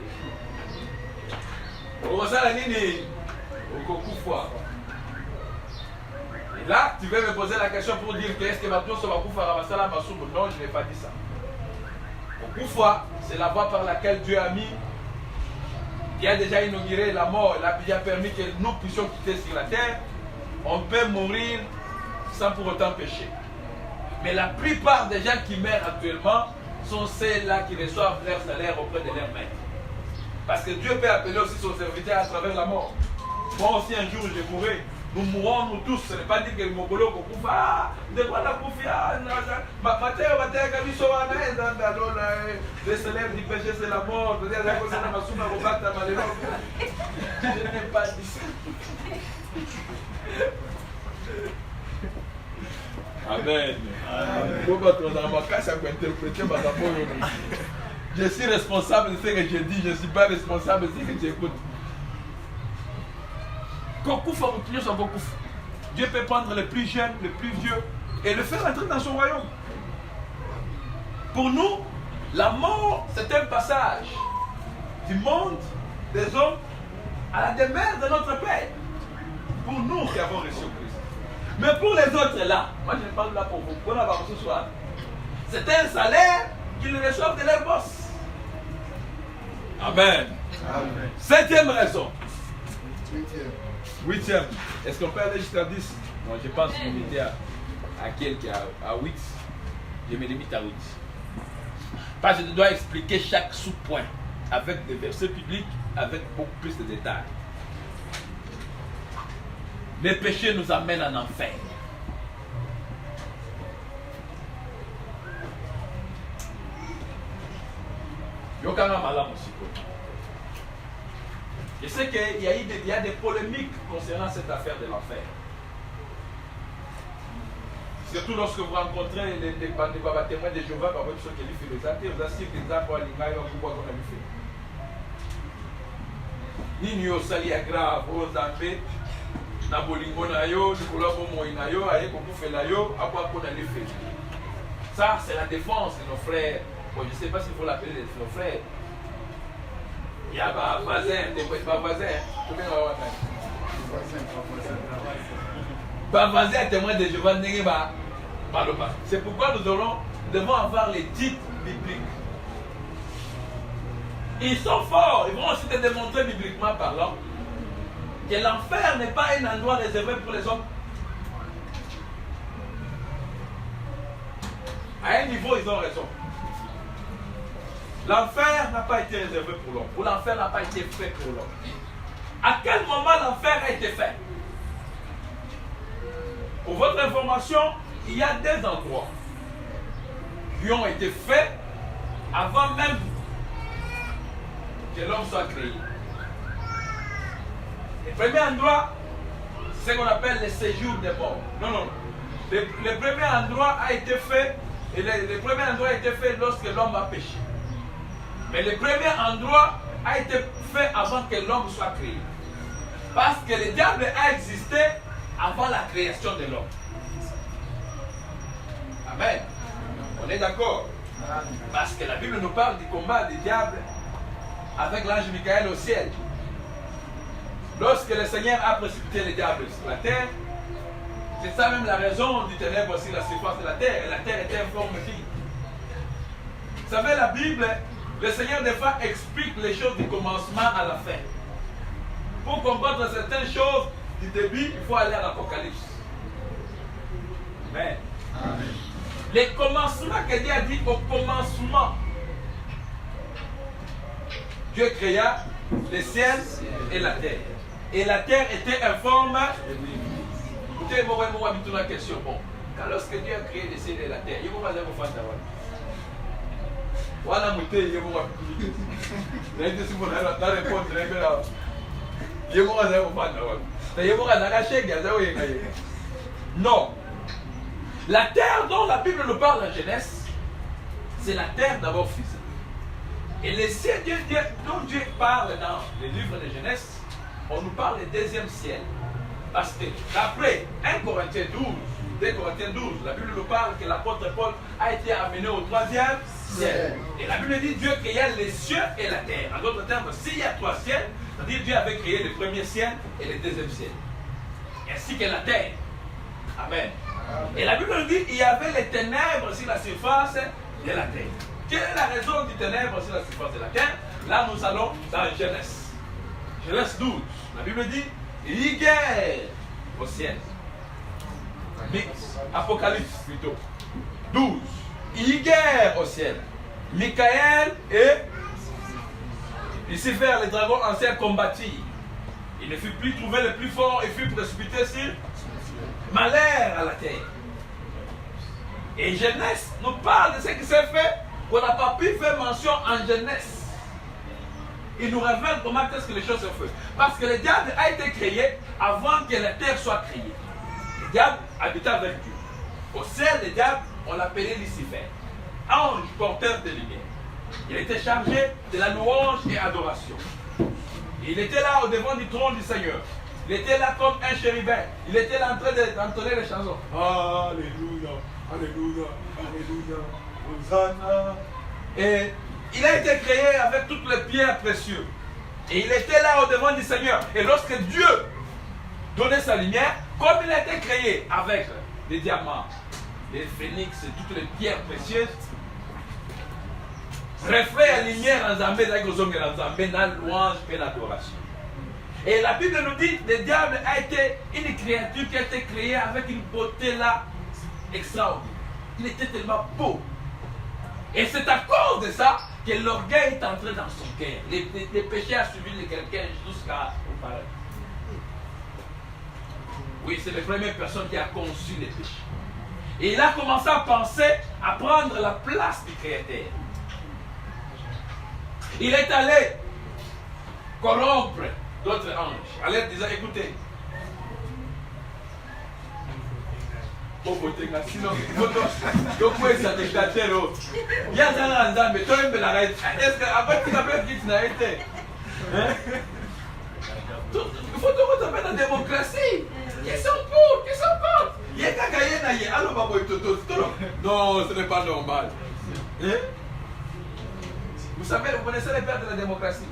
Au ça nini au kufa. Et là, tu veux me poser la question pour dire que est-ce que maintenant ça va pouvoir ramasser la massoum? Non, je n'ai pas dit ça. Au fois, c'est la voie par laquelle Dieu a mis, qui a déjà inauguré la mort, il a déjà permis que nous puissions quitter sur la terre. On peut mourir sans pour autant pécher. Mais la plupart des gens qui meurent actuellement sont ceux-là qui reçoivent leur salaire auprès de leur maître. Parce que Dieu peut appeler aussi son serviteur à travers la mort. Moi aussi un jour je mourrai. Nous mourrons nous tous, ce n'est pas dire que le Mongolo Kokufa, de quoi la Koufia, le célèbre du péché c'est la mort, je n'ai pas dit ça. Amen. Je suis responsable de ce que je dis, je ne suis pas responsable de ce que tu écoutes. Dieu peut prendre le plus jeune, le plus vieux et le faire entrer dans son royaume. Pour nous, la mort, c'est un passage du monde des hommes à la demeure de notre Père. Pour nous qui avons reçu Christ. Mais pour les autres là, moi je parle là pour vous, pour la voir ce soir, c'est un salaire qu'ils reçoivent de leur boss. Amen. Amen. 7e raison. 8e. Est-ce qu'on peut aller jusqu'à 10? Moi, je pense que je me mettais à quelqu'un à 8. Je me limite à 8. Parce que je dois expliquer chaque sous-point avec des versets bibliques, avec beaucoup plus de détails. Les péchés nous amènent en enfer. Je sais qu'il y a des polémiques concernant cette affaire de l'enfer. Surtout lorsque vous rencontrez les témoins de Jéhovah, par exemple, ceux qui ont fait les athées, vous assistez des exemples à l'ingénieur qu'on a fait. Ni nous sali grave, aux zambé, na bolingo na yo, ni kolabo moi na yo, aye ko fait la yo, à quoi qu'on a fait. Ça, c'est la défense de nos frères. Bon, je ne sais pas s'il faut l'appeler nos frères. Il y a un voisin, pas voisin. Pas voisin, témoin de Jéhovah, c'est pourquoi nous devons avoir les titres bibliques. Ils sont forts, ils vont aussi te démontrer bibliquement parlant que l'enfer n'est pas un endroit réservé pour les hommes. À un niveau, ils ont raison. L'enfer n'a pas été réservé pour l'homme. Ou l'enfer n'a pas été fait pour l'homme. À quel moment l'enfer a été fait? Pour votre information, il y a des endroits qui ont été faits avant même que l'homme soit créé. Le premier endroit, c'est ce qu'on appelle le séjour des morts. Non. Le premier endroit a été fait, et le premier endroit a été fait lorsque l'homme a péché. Mais le premier endroit a été fait avant que l'homme soit créé. Parce que le diable a existé avant la création de l'homme. Amen. On est d'accord? Parce que la Bible nous parle du combat du diable avec l'ange Michael au ciel. Lorsque le Seigneur a précipité le diable sur la terre, c'est ça même la raison du ténèbre sur la surface de la terre. Et la terre était informe fille. Vous savez, la Bible, le Seigneur des fois explique les choses du commencement à la fin. Pour comprendre certaines choses du début, il faut aller à l'Apocalypse. Amen. Amen. Les commencements que Dieu a dit au commencement, Dieu créa les ciels et la terre. Et la terre était informe. Écoutez, moi, je vais la question. Bon, quand lorsque Dieu a créé les ciels et la terre, il va pas vous faire voilà, je vais vous non. La terre dont la Bible nous parle en Genèse, c'est la terre d'abord physique. Et les ciels dont Dieu parle dans les livres de Genèse, on nous parle du deuxième ciel. Parce que d'après 1 Corinthiens 12, 2 Corinthiens 12, la Bible nous parle que l'apôtre Paul a été amené au troisième ciel. Et la Bible dit Dieu créa les cieux et la terre. En d'autres termes, s'il y a trois ciels, c'est-à-dire Dieu avait créé le premier ciel et le deuxième ciel. Ainsi que la terre. Amen. Et la Bible nous dit qu'il y avait les ténèbres sur la surface de la terre. Quelle est la raison du ténèbre sur la surface de la terre? Là, nous allons dans Genèse. Genèse 12. La Bible dit il y a guerre au ciel. Apocalypse plutôt. 12. Il y a guerre au ciel. Michael et Lucifer, les dragons anciens combattirent. Il ne fut plus trouvé le plus fort et fut précipité sur malheur à la terre. Et Genèse nous parle de ce qui s'est fait, qu'on n'a pas pu faire mention en Genèse. Il nous révèle comment est-ce que les choses se font. Parce que le diable a été créé avant que la terre soit créée. Le diable habitait avec Dieu. Au ciel, le diable, on l'appelait Lucifer. Ange porteur de lumière. Il était chargé de la louange et adoration. Il était là au devant du trône du Seigneur. Il était là comme un chérubin. Il était là en train d'entonner les chansons. Alléluia, Alléluia, Alléluia, Hosanna. Et il a été créé avec toutes les pierres précieuses. Et il était là au devant du Seigneur. Et lorsque Dieu donnait sa lumière, comme il a été créé avec des diamants, des phénix et toutes les pierres précieuses, reflet la lumière en Zambé, dans la louange et l'adoration. Et la Bible nous dit que le diable a été une créature qui a été créée avec une beauté là extraordinaire. Il était tellement beau. Et c'est à cause de ça que l'orgueil est entré dans son cœur. Les péchés ont suivi quelqu'un jusqu'au paradis. Oui, c'est la première personne qui a conçu les péchés. Et il a commencé à penser à prendre la place du Créateur. Il est allé corrompre d'autres anges. En leur disant, écoutez, sinon, donc moi ça dictateur. Il y a un endroit, mais toi même la raide. Est-ce que après tu n'as dit que tu n'as été? Il faut que tu la démocratie. Qui sont pour, qui sont contre. Il y a qu'à gagner, alors va voir tout. Non, ce n'est pas normal. Vous savez, vous connaissez les pères de la démocratie.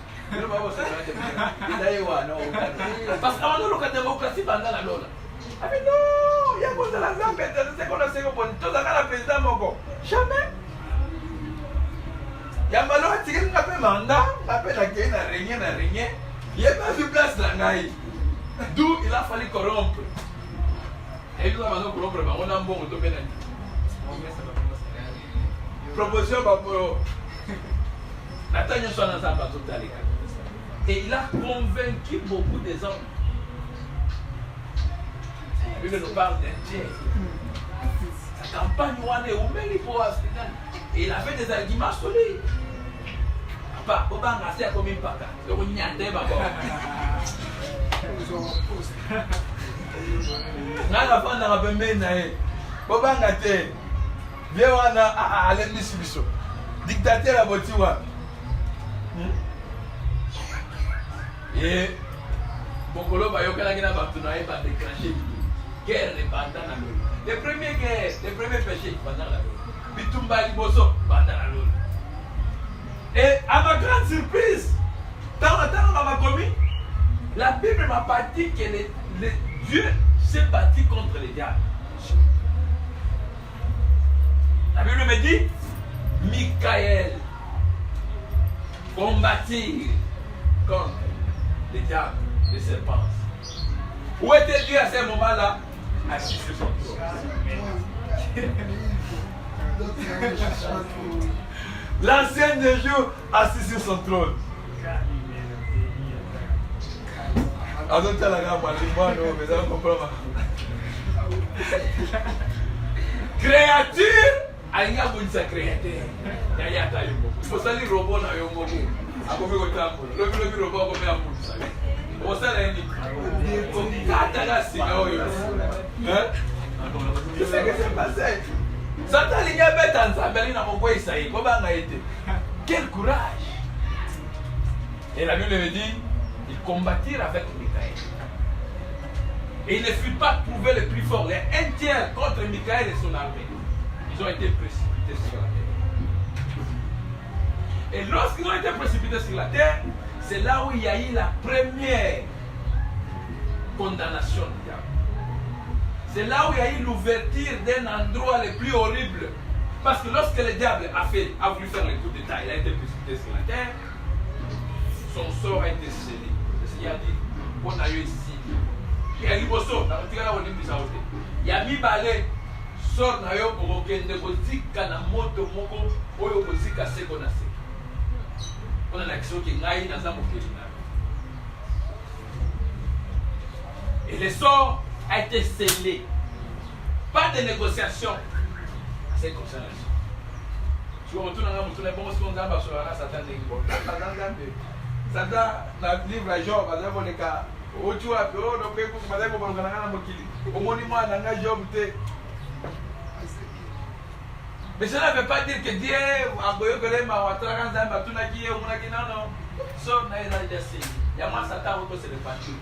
Parce qu'avant nous, la démocratie pendant la loi. Ah mais non, il y a cause de la zambe, c'est qu'on a fait tout ça la président Moko. Jamais. Il y a malheur à tirer un mandat, après la guerre n'a régné. Il n'y a pas de place dans l'angaï. D'où il a fallu corrompre. Et nous avons corrompre, on a un bon auto pénal. Proposition pour Nathalie soit dans sa bateau d'Alika. Et il a convaincu beaucoup des hommes. La Bible nous parle d'un Dieu. Sa campagne et il avait des arguments solides. Papa, Boba a fait comme une paka. Donc on y a des babos. Nala fanda ngapembe nae. Boba ngate. Bien wana a l'emisibiso. Dictateur abotiwa. Et Bokolo bayokala kina batu na ba déclencher guerre pendant la loi. Les premières guerres, les premiers péchés pendant la loi. Bitumba liboso pendant la loi. Et à ma grande surprise, dans le temps on m'a commis, la Bible m'a pas dit que Dieu s'est battu contre les diables. La Bible me dit, Michael combattit contre les diables, les serpents. Où était Dieu à ce moment-là? Assis sur son trône. L'ancien des jours assis sur son trône. Créature, il y a un créateur. Il faut salir le robot dans le robot. Le robot comme un mousse. On s'en est dit. Tu sais que c'est passé. Satan il y a bête en Zambéli dans mon pays, ça y est. Comment on a été? Quel courage! Et la Bible me dit, ils combattirent avec Michael. Et il ne fut pas trouvé le plus fort. Les un tiers contre Michael et son armée. Ils ont été précipités sur la terre. Et lorsqu'ils ont été précipités sur la terre, c'est là où il y a eu la première condamnation du diable. C'est là où il y a eu l'ouverture d'un endroit le plus horrible. Parce que lorsque le diable a voulu faire le coup d'état, il a été précipité sur la terre, son sort a été scellé. Le Seigneur a dit, on a eu ici. Il y a eu bosso, il y a mis balai, sort na yo pour que ne kozika na moto moko, oyo kozika seko na seko. On a l'action qui ngaï na zambo kelina. Et le sort a été scellé. Pas de négociation. C'est comme ça. Si on retourne dans le bon, si on a sur la Satan, Satan, dans le livre, Job, par exemple, les cas, où tu as fait, on peut vous demander comment on a un au monument, on a un Job. Mais cela ne veut pas dire que Dieu a besoin de l'aimer, ou à travers un bateau, qui est, ou qui non. Sauf n'a pas déjà signé. Il y a moi, Satan, où c'est le parti.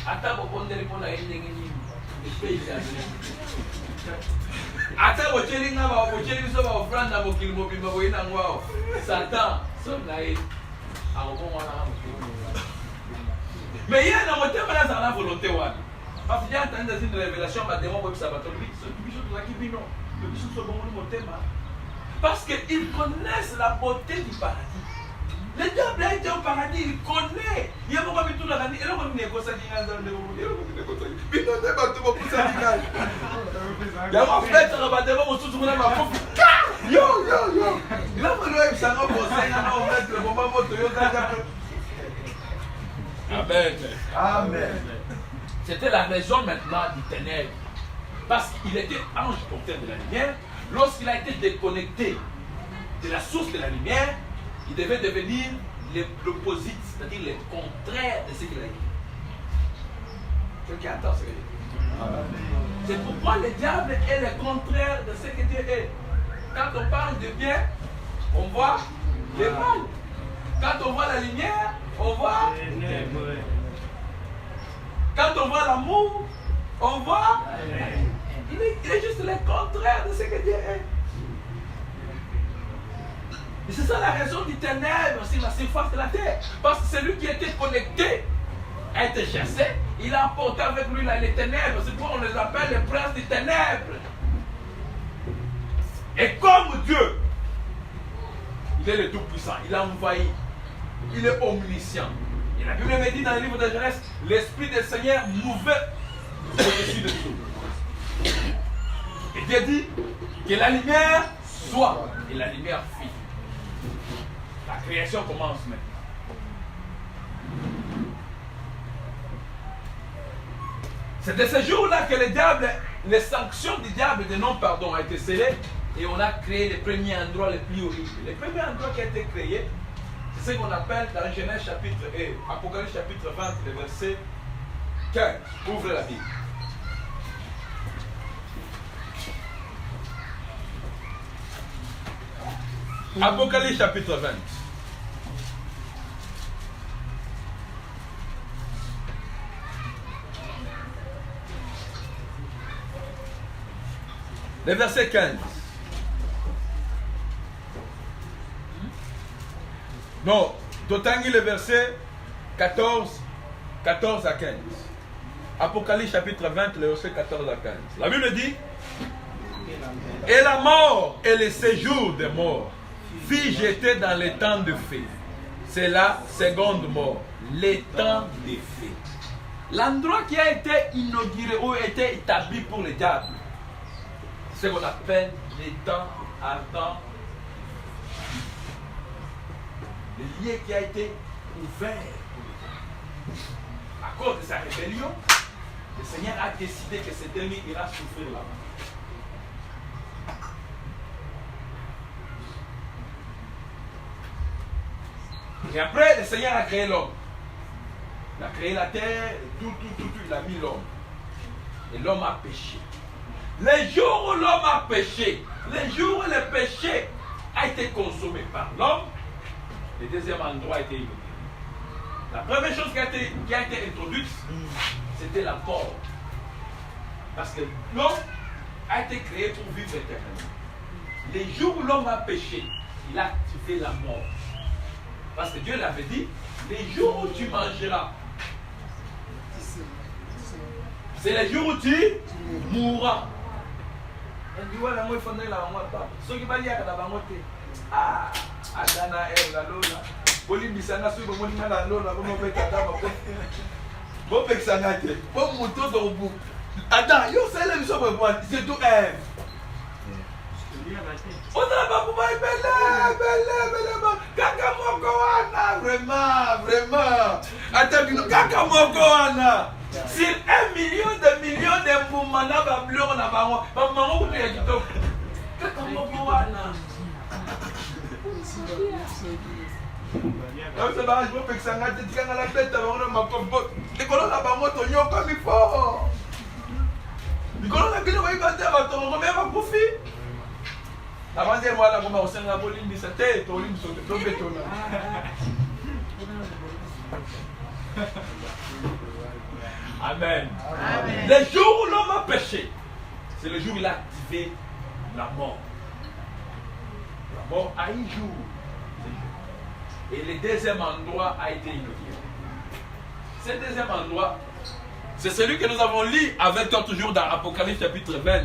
Attends, on peut répondre à une pays. Attends, on peut dire que vous avez offrande à vos kilomètres, vous avez un wow. Satan, sauf n'a pas mais il y a un thème là dans la volonté. Parce qu'il y a une révélation, ma démon, ça va tomber. Parce qu'ils connaissent la beauté du paradis. Le diable a été au paradis, il connaît. Il y a beaucoup de tout là. Il y a beaucoup de négociations. Il y a beaucoup de négociations. Il y a beaucoup de négociations. Il y a beaucoup de négociations. Yo. Il a beaucoup de Amen. C'était la raison maintenant du ténèbre. Parce qu'il était ange porteur de la lumière. Lorsqu'il a été déconnecté de la source de la lumière, il devait devenir l'opposite, c'est-à-dire le contraire de ce qu'il a dit. Quelqu'un entend ce que je dis? C'est pourquoi le diable est le contraire de ce que Dieu est. Quand on parle de bien, on voit le mal. Quand on voit la lumière, on voit. Quand on voit l'amour, on voit. Il est juste le contraire de ce que Dieu est. Et c'est ça la raison du ténèbre sur la surface de la terre. Parce que celui qui était connecté a été chassé. Il a emporté avec lui les ténèbres. C'est pourquoi on les appelle les princes des ténèbres. Et comme Dieu, il est le Tout-Puissant, il a envahi, il est omniscient. Et la Bible me dit dans le livre de Genèse, l'Esprit du Seigneur mouvait au-dessus de tout. Et Dieu dit que la lumière soit, et la lumière fit. La création commence maintenant. C'est de ce jour-là que le diable, les sanctions du diable de non-pardon ont été scellées et on a créé les premiers endroits les plus horribles. Les premiers endroits qui ont été créés, c'est ce qu'on appelle dans Genèse chapitre et Apocalypse chapitre 20, le verset 15. Ouvrez la Bible. Apocalypse chapitre 20. Le verset 15. Non, Totangi le verset 14 à 15. Apocalypse chapitre 20, le verset 14 à 15. La Bible dit: et la mort et le séjour des morts fit jeter dans les temps de feu. C'est la seconde mort, les temps de feu. L'endroit qui a été inauguré ou a été établi pour le diable, c'est ce qu'on appelle les temps ardents. Le lieu qui a été ouvert pour le diable. À cause de sa rébellion, le Seigneur a décidé que cet ennemi ira souffrir là-bas. Et après, le Seigneur a créé l'homme. Il a créé la terre, tout, il a mis l'homme. Et l'homme a péché. Les jours où l'homme a péché, les jours où le péché a été consommé par l'homme, le deuxième endroit a été inauguré. La première chose qui a été introduite, c'était la mort. Parce que l'homme a été créé pour vivre éternellement. Les jours où l'homme a péché, il a activé la mort. Parce que Dieu l'avait dit, les jours où tu mangeras, c'est les jours où tu mourras. Il dit, voilà, moi, il faut aller là, moi, pas. Ceux qui vont dire que là-bas, moi, ah, Adana, la Lola. Boli bisanga sui bomo ninga la Lola, bomo peka dama. Bomo peka sangate. Bomo muto do bu. Ada, yo c'est le biso bomo, c'est tout Ève. On a pas pour belle. Kaka moko wana, vraiment. Attends, kaka moko wana. Sur 1 million de moumana ba bleu na bango. Ba mango ku ya kitoko. Kaka moko wana. Non, c'est pas je peux que ça ngate tika la tête ba ma kombo. Likolo na bango to nyoka mi fo. Likolo na bino ba ibata ba to ngo me ba kufi. Avant de voir la bombe au sein de la boline de sa tête, au lit de son béton. Amen. Amen. Le jour où l'homme a péché, c'est le jour où il a activé la mort. La mort a un jour. Et le deuxième endroit a été inauguré. Ce deuxième endroit, c'est celui que nous avons lu avec toi toujours dans Apocalypse chapitre 20,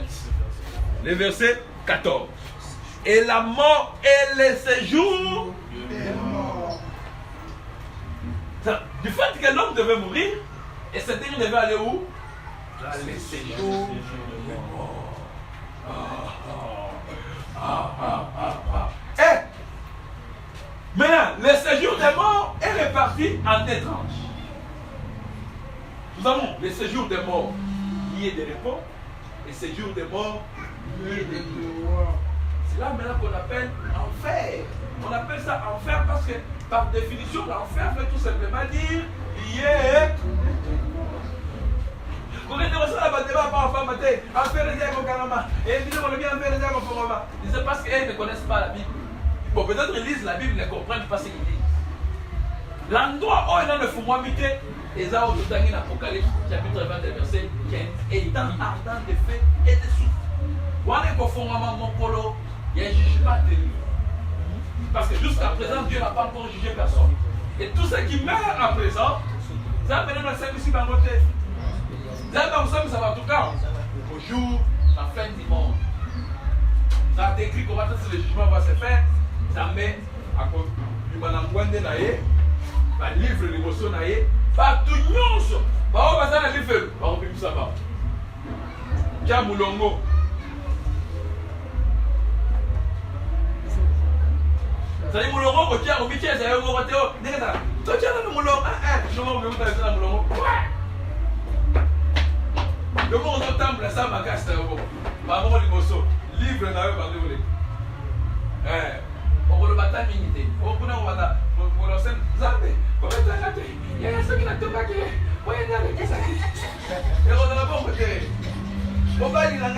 le verset 14. Et la mort et le séjour des morts Du fait que l'homme devait mourir, et ce dernier devait aller où? Dans les séjours des morts. Et maintenant, le séjour des morts est réparti en deux tranches. Nous avons le séjour des morts lié de repos et séjour des morts lié de devoir. C'est là maintenant qu'on appelle enfer. On appelle ça enfer parce que par définition, l'enfer veut tout simplement dire lié. C'est parce qu'ils ne connaissent pas la Bible. Bon, peut-être ils lisent la Bible, ils ne comprennent pas ce qu'ils disent. L'endroit où il y a le fumamité, et ça, au total, dans l'Apocalypse, chapitre 20, verset 15, étant ardent de feu et de souffle. On est conformément mon polo, il y a un jugement terrible. Parce que jusqu'à présent, Dieu n'a pas encore jugé personne. Et tous ceux qui meurent à présent, ça va venir dans le service dans le côté. Ça va en tout cas au jour, la fin du monde. Ça a décrit comment le jugement va se faire. Ça met à cause du manangwande naïe, le livre de l'émotion naïe, pas tout nyonso. Bah on va dans le livre, bah on peut ça va. Tiens moulongo. Ça dit moulongo ko tiens au biche ça yo ko teo. N'est-ce pas? Toi tiens le moulongo, non mais vous avez ça moulongo. Le monde entend ça ma casse là bon. Bah bon l'émotion, livre naïe ba dévolé. On le bata minité. On peut on va pour le sen zabe. Pour être là, il y a ce qui n'a pas qui. Ouais, là, ça. Et on a pas côté. On va aller là,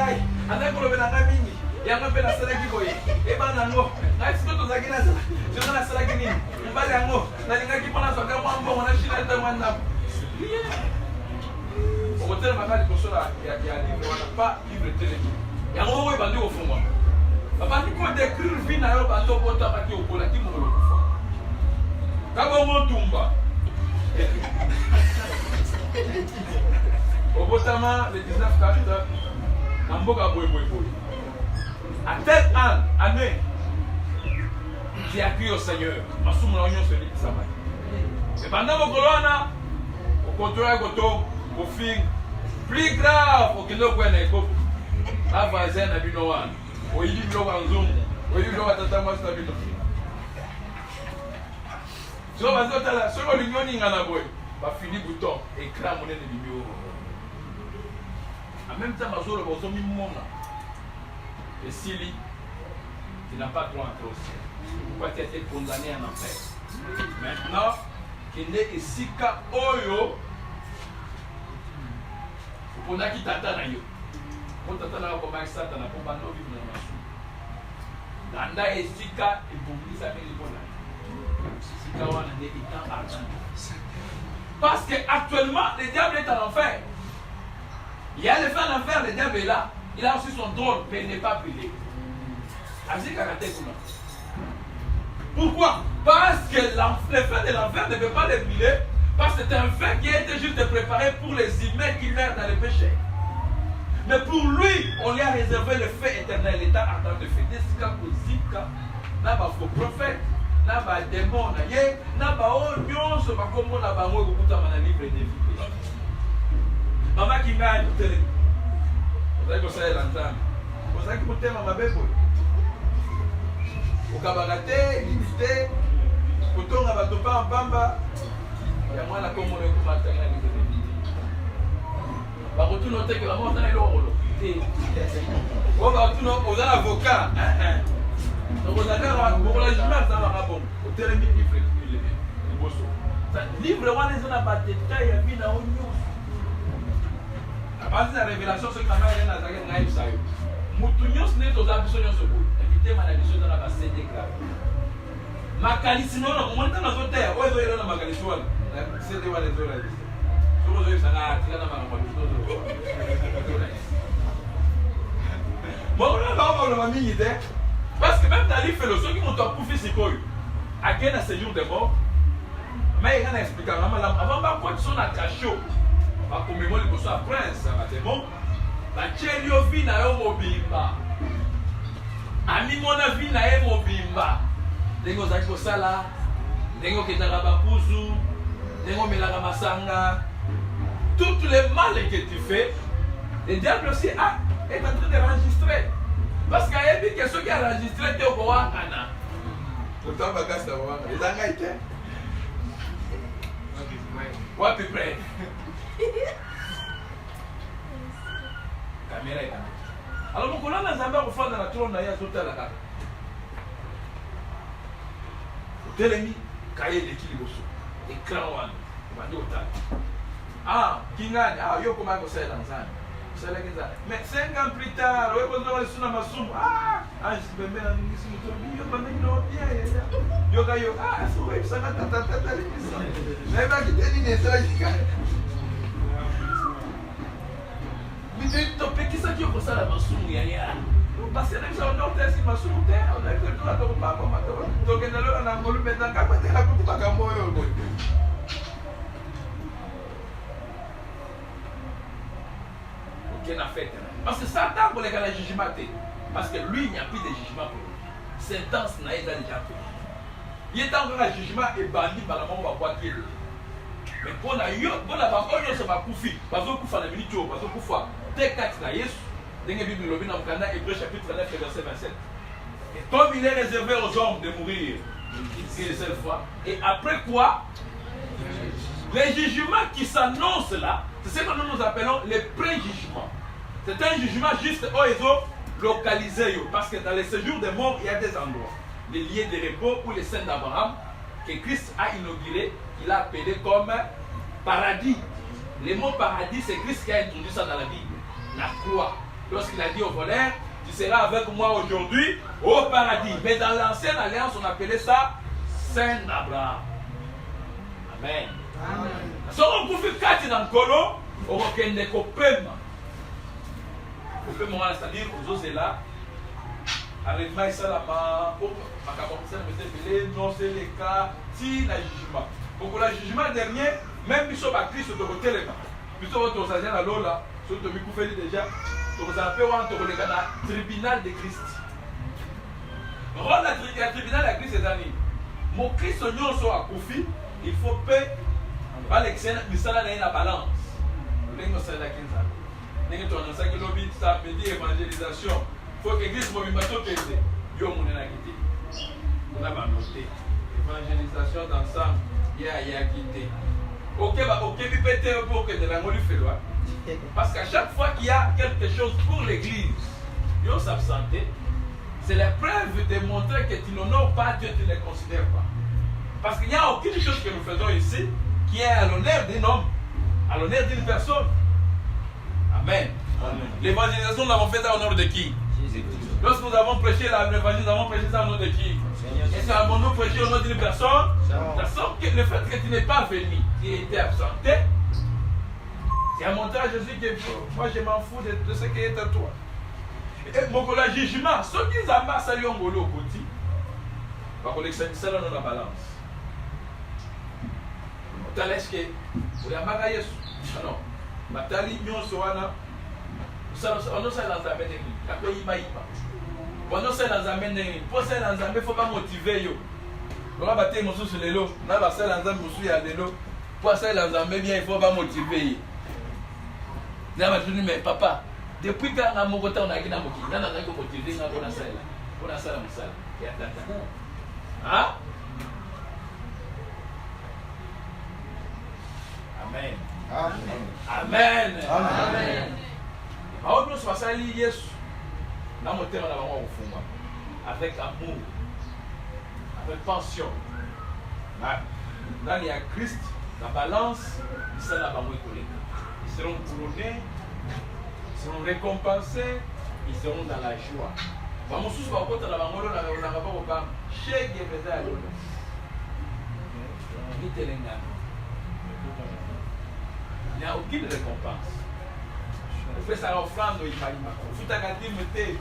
on a pour le benanga mini. Il y a un peu la salle qui boye. Et ben nango, na est-ce que tu as gagné ça? Je dans la salle qui ni. On va aller nango. Na linga qui prend ça comme bon, on a china de manda. Au hôtel Magali pour cela, il y a livre, on n'a pas livre de télé. Il y a un moment où il va dire au fond. Papa, tu peux décrire le vin à l'eau, tu peux t'attaquer au bola qui m'a le fond. Kabongo Tumba. Au Botama, le 19 caractères, Namboka Boy. À telle année, j'ai accueilli au Seigneur. Ma somme l'oignon se dit ça va. Et pendant vos colonnes, au contrôle, au film, plus grave, au kilo point d'éco, à voisin à Binoan, au Yiblo en Zoom, au Yiblo à Tatama Stabino. So bazota la solo linyoni ngana boy ba fini bouton écran monnaie de vidéo en même temps bazolo bozo mi mona et Sili tu n'as pas droit à entrer au ciel pourquoi tu as été condamné en enfer maintenant qu'il est ici ka oyo pour na qui tata na yo pour tata na ko ba sata na ko ba no vivre na masu danda esika et pour lui ça met le bon. Parce qu'actuellement, le diable est en enfer. Il y a le feu en enfer, le diable est là. Il a aussi son drôle, mais il n'est pas brûlé. Pourquoi? Parce que le feu de l'enfer ne peut pas le brûler. Parce que c'est un feu qui a été juste préparé pour les humains qui meurent dans le péché. Mais pour lui, on lui a réservé le feu éternel, l'état ardent de feu. Là, faux prophète. Na ba démon na ye na ba o nyonso ba kombo na bango okuta mana livre de vie. Mama ki ngani tele. Oza ko sala lantana. Oza ki mutema mabebo. Okabagate, limité, kotonga ba topa pamba. Ya mwana kombo na kumata na livre de vie. Ba kotuno te ke ba mona na lolo. O ba kotuno oza avocat. Donc, on a pour la jument, ça va bon. Au terrain, il livre, il est beau. Livre, on est dans la détail, il y a bien dans l'oignon. À partir de la révélation, ce que la mère est dans la zague, ça y est. Moutouignon, ce n'est pas aux ambitions de ce bout. Évitez ma ambition dans la bassée des graves. Ma calissino, on monte dans la terre. Où est-ce que ma calissino? C'est des walets de la liste. Je vous ai dit, ça n'a pas de mal. Bon, on va voir le mamie. Parce que même dans les philosophes qui m'ont approuvé ce qu'il y a un séjour de mort, mais il y a une explication. Avant de son attaché, va commémorer le prince, c'est bon. La chelio vie na yo mobimba. Ami mona vie na yo mobimba. Dengo zaki ko sala, dengo ketaka bakuzu, Toutes les mal que tu fais, le diable aussi est en train d'enregistrer. Parce qu'il y a des questions qui ont enregistré, tu es au courant. Pourtant, je vais te dire, what be praying? Caméra est là. Alors, nous avons un zamba au fond de la trône, il y a tout à la carte. Télémi, cahier d'équilibre, écran one, on va dire au tal. Ah, Kingani, ah, yo comment vous savez dans ça? Mais 5 ans plus tard, on va dire que ah, je vais mettre un yo, ah, ça va mais va quitter l'inétage. Mais tu topé qui ça qui est ça la masoum ya. Parce que les gens ont testé masoum on a que tout à ton papa donc on a le on a ngolu maintenant quand tu as tout pas comme moi. OK na fait. Parce que Satan pour les gars le jugement parce que lui il n'y a plus de jugement pour lui. Sentence n'a déjà fait. Il est encore un jugement et bandit par la mort va voir qui est. Mais pour la yo, pour la banque, on se va couper. Parce que couper la minute, parce que couper. T4 na Yesu. Dans la Bible, le Mukanda, Hébreux chapitre 9, verset 27. Et comme il est réservé aux hommes de mourir une seule fois. Et après quoi? Les jugements qui s'annoncent là, c'est ce que nous appelons les pré-jugements. C'est un jugement juste localisé. Parce que dans les séjours des morts, il y a des endroits. Les lieux de repos ou les scènes d'Abraham que Christ a inauguré, qu'il a appelé comme paradis. Le mot paradis, c'est Christ qui a introduit ça dans la Bible. La croix. Lorsqu'il a dit au voleur, tu seras avec moi aujourd'hui au paradis. Mais dans l'ancienne alliance, on appelait ça Saint d'Abraham. Amen. Si on peut faire 4 dans le colo, on va faire des copains. C'est-à-dire, vous osez là. Arrêtement, ça là-bas, non, c'est le cas, si la jugement. Pour le jugement dernier, même si on a Christ sur le téléphone, puisque on a à l'eau sur le microphone déjà, on a fait un tribunal de Christ. Rendre le tribunal de Christ, c'est un mon Christ, on soit à Koufi, il faut payer par l'excellent, mais ça là, il y a une balance. Ça veut dire évangélisation. Il faut que l'église soit pèse. Yo mon quitté. On a noté. Évangélisation d'ensemble. Il y a quitté. Ok, il peut être pour que de la molu fait loi. Parce qu'à chaque fois qu'il y a quelque chose pour l'église, yo s'absenter. C'est la preuve de montrer que tu n'honores pas Dieu, tu ne les considères pas. Parce qu'il n'y a aucune chose que nous faisons ici qui est à l'honneur d'un homme, à l'honneur d'une personne. Amen. L'évangélisation, nous l'avons fait à l'honneur de qui? Lorsque nous avons prêché l'évangile, nous avons prêché ça au nom de qui? Est-ce que avons-nous prêché au nom d'une personne? Le fait que tu n'es pas venu, tu étais absenté, c'est à montrer à Jésus que moi je m'en fous de ce qui est à toi. Et mon jugement, ceux qui amassent à Yongolo au côté, va collectionner ça dans la balance. Tu as l'air que vous avez un Yesu. Non. Matali nyonso wana. On sait dans la mène. La paix imaïma. On sait dans la mène. Pour ça dans la mène, faut pas motiver yo. On va battre mon sous sur les lots. On va ça dans la mène sous ya les lots. Pour ça dans la mène bien, il faut pas motiver. Là va dire mais papa, depuis quand on a mon côté on a gina moki. Nana na ko motiver na kona sala. Kona sala musala. Ya tata. Hein? Amen. Amen. Amen. Alors nous sommes allés Yesu. Là mon terme là on fond avec amour, avec passion. Là il y a Christ, la balance, il sera là ils seront couronnés, ils seront récompensés, ils seront dans la joie. Vamos tous voir côté la bangolo na ba ko ba chege pesa yo. Ni telenga. Il n'y a aucune récompense. On fait ça offrande au Imaïma.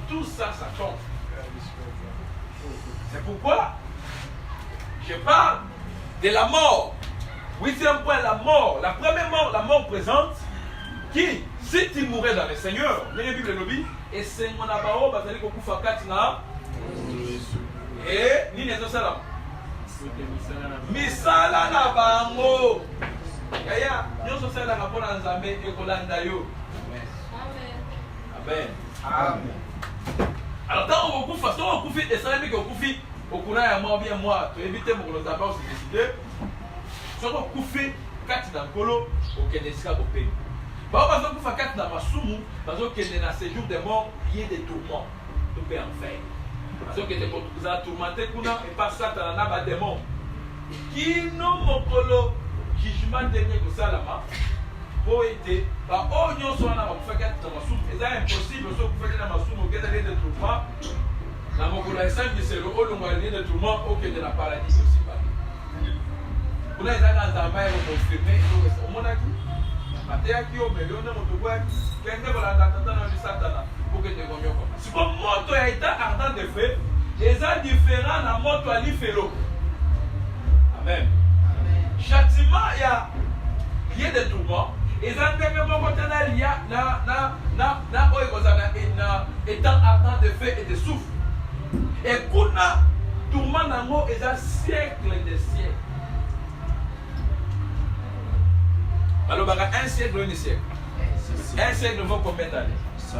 Tout ça, ça compte. C'est pourquoi je parle de la mort. 8e point, la mort. La première mort, la mort présente, qui, si tu mourais dans le Seigneur, la Bible le dit, et c'est mon abao, basali kokufa katina, et ni les salam. Misala na bango. Yaya, nous sommes là pour nous amener et pour l'andayo. Amen. Amen. Alors, tant qu'on façon, on fait des salades qui ont fait au courant à moi, bien moi, tu évites mon nos avances décidé. Si on fait 4 dans le colo, au Keneska au pays. Bah, on va faire 4 dans ma soumou, parce que c'est dans ces jours de mort, il y a des tourments. Tout peut en faire. Parce que vous avez tourmenté, et pas ça, tu as un démon. Qui non mon colo, jugement dernier que ça là-bas, pour aider, bah, oh, nous sommes là, on fait 4 dans ma soumou. Et c'est impossible, si vous faites dans ma soumou, vous avez des tourments. Dans mon colo, c'est le haut, on va aller des tourments, ok, de la paradis aussi. Vous avez dans un bail confirmé, au monde qui Mathéaki au milieu de mon toit, qui est dans le Satan, pour que tu aies comme si mon moto a été ardent de feu, les gens différents dans moto à l'ifélo. Amen. Châtiment, il y a des tourments. Et ça fait que mon côté il y a étant ardent de feu et de souffle. Et kuna tourment dans moi et un siècle de siècles. Alors, un siècle, un siècle. Un siècle vaut combien d'années? 100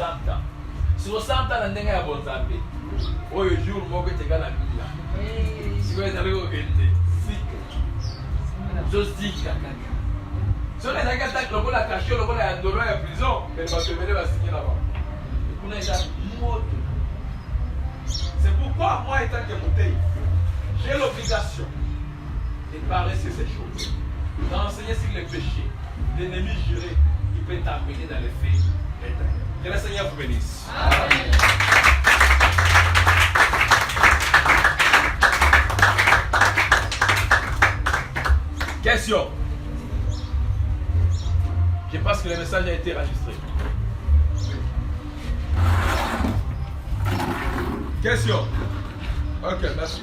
ans. Sur 100 ans, on a un bon zambé. Oh, le jour où tu es à la ville. Si vous êtes allé au Gende, je dis que si on est allé à la caché, on est allé à la prison, mais le bâtiment va signer là-bas. On est allé c'est pourquoi, moi, étant que bouteille, j'ai l'obligation de parler sur ces choses. D'enseigner sur les péchés, l'ennemi juré qui peut t'amener dans les faits éternels. Que le Seigneur vous bénisse. Amen. Question. Je pense que le message a été enregistré. Question. Ok, merci.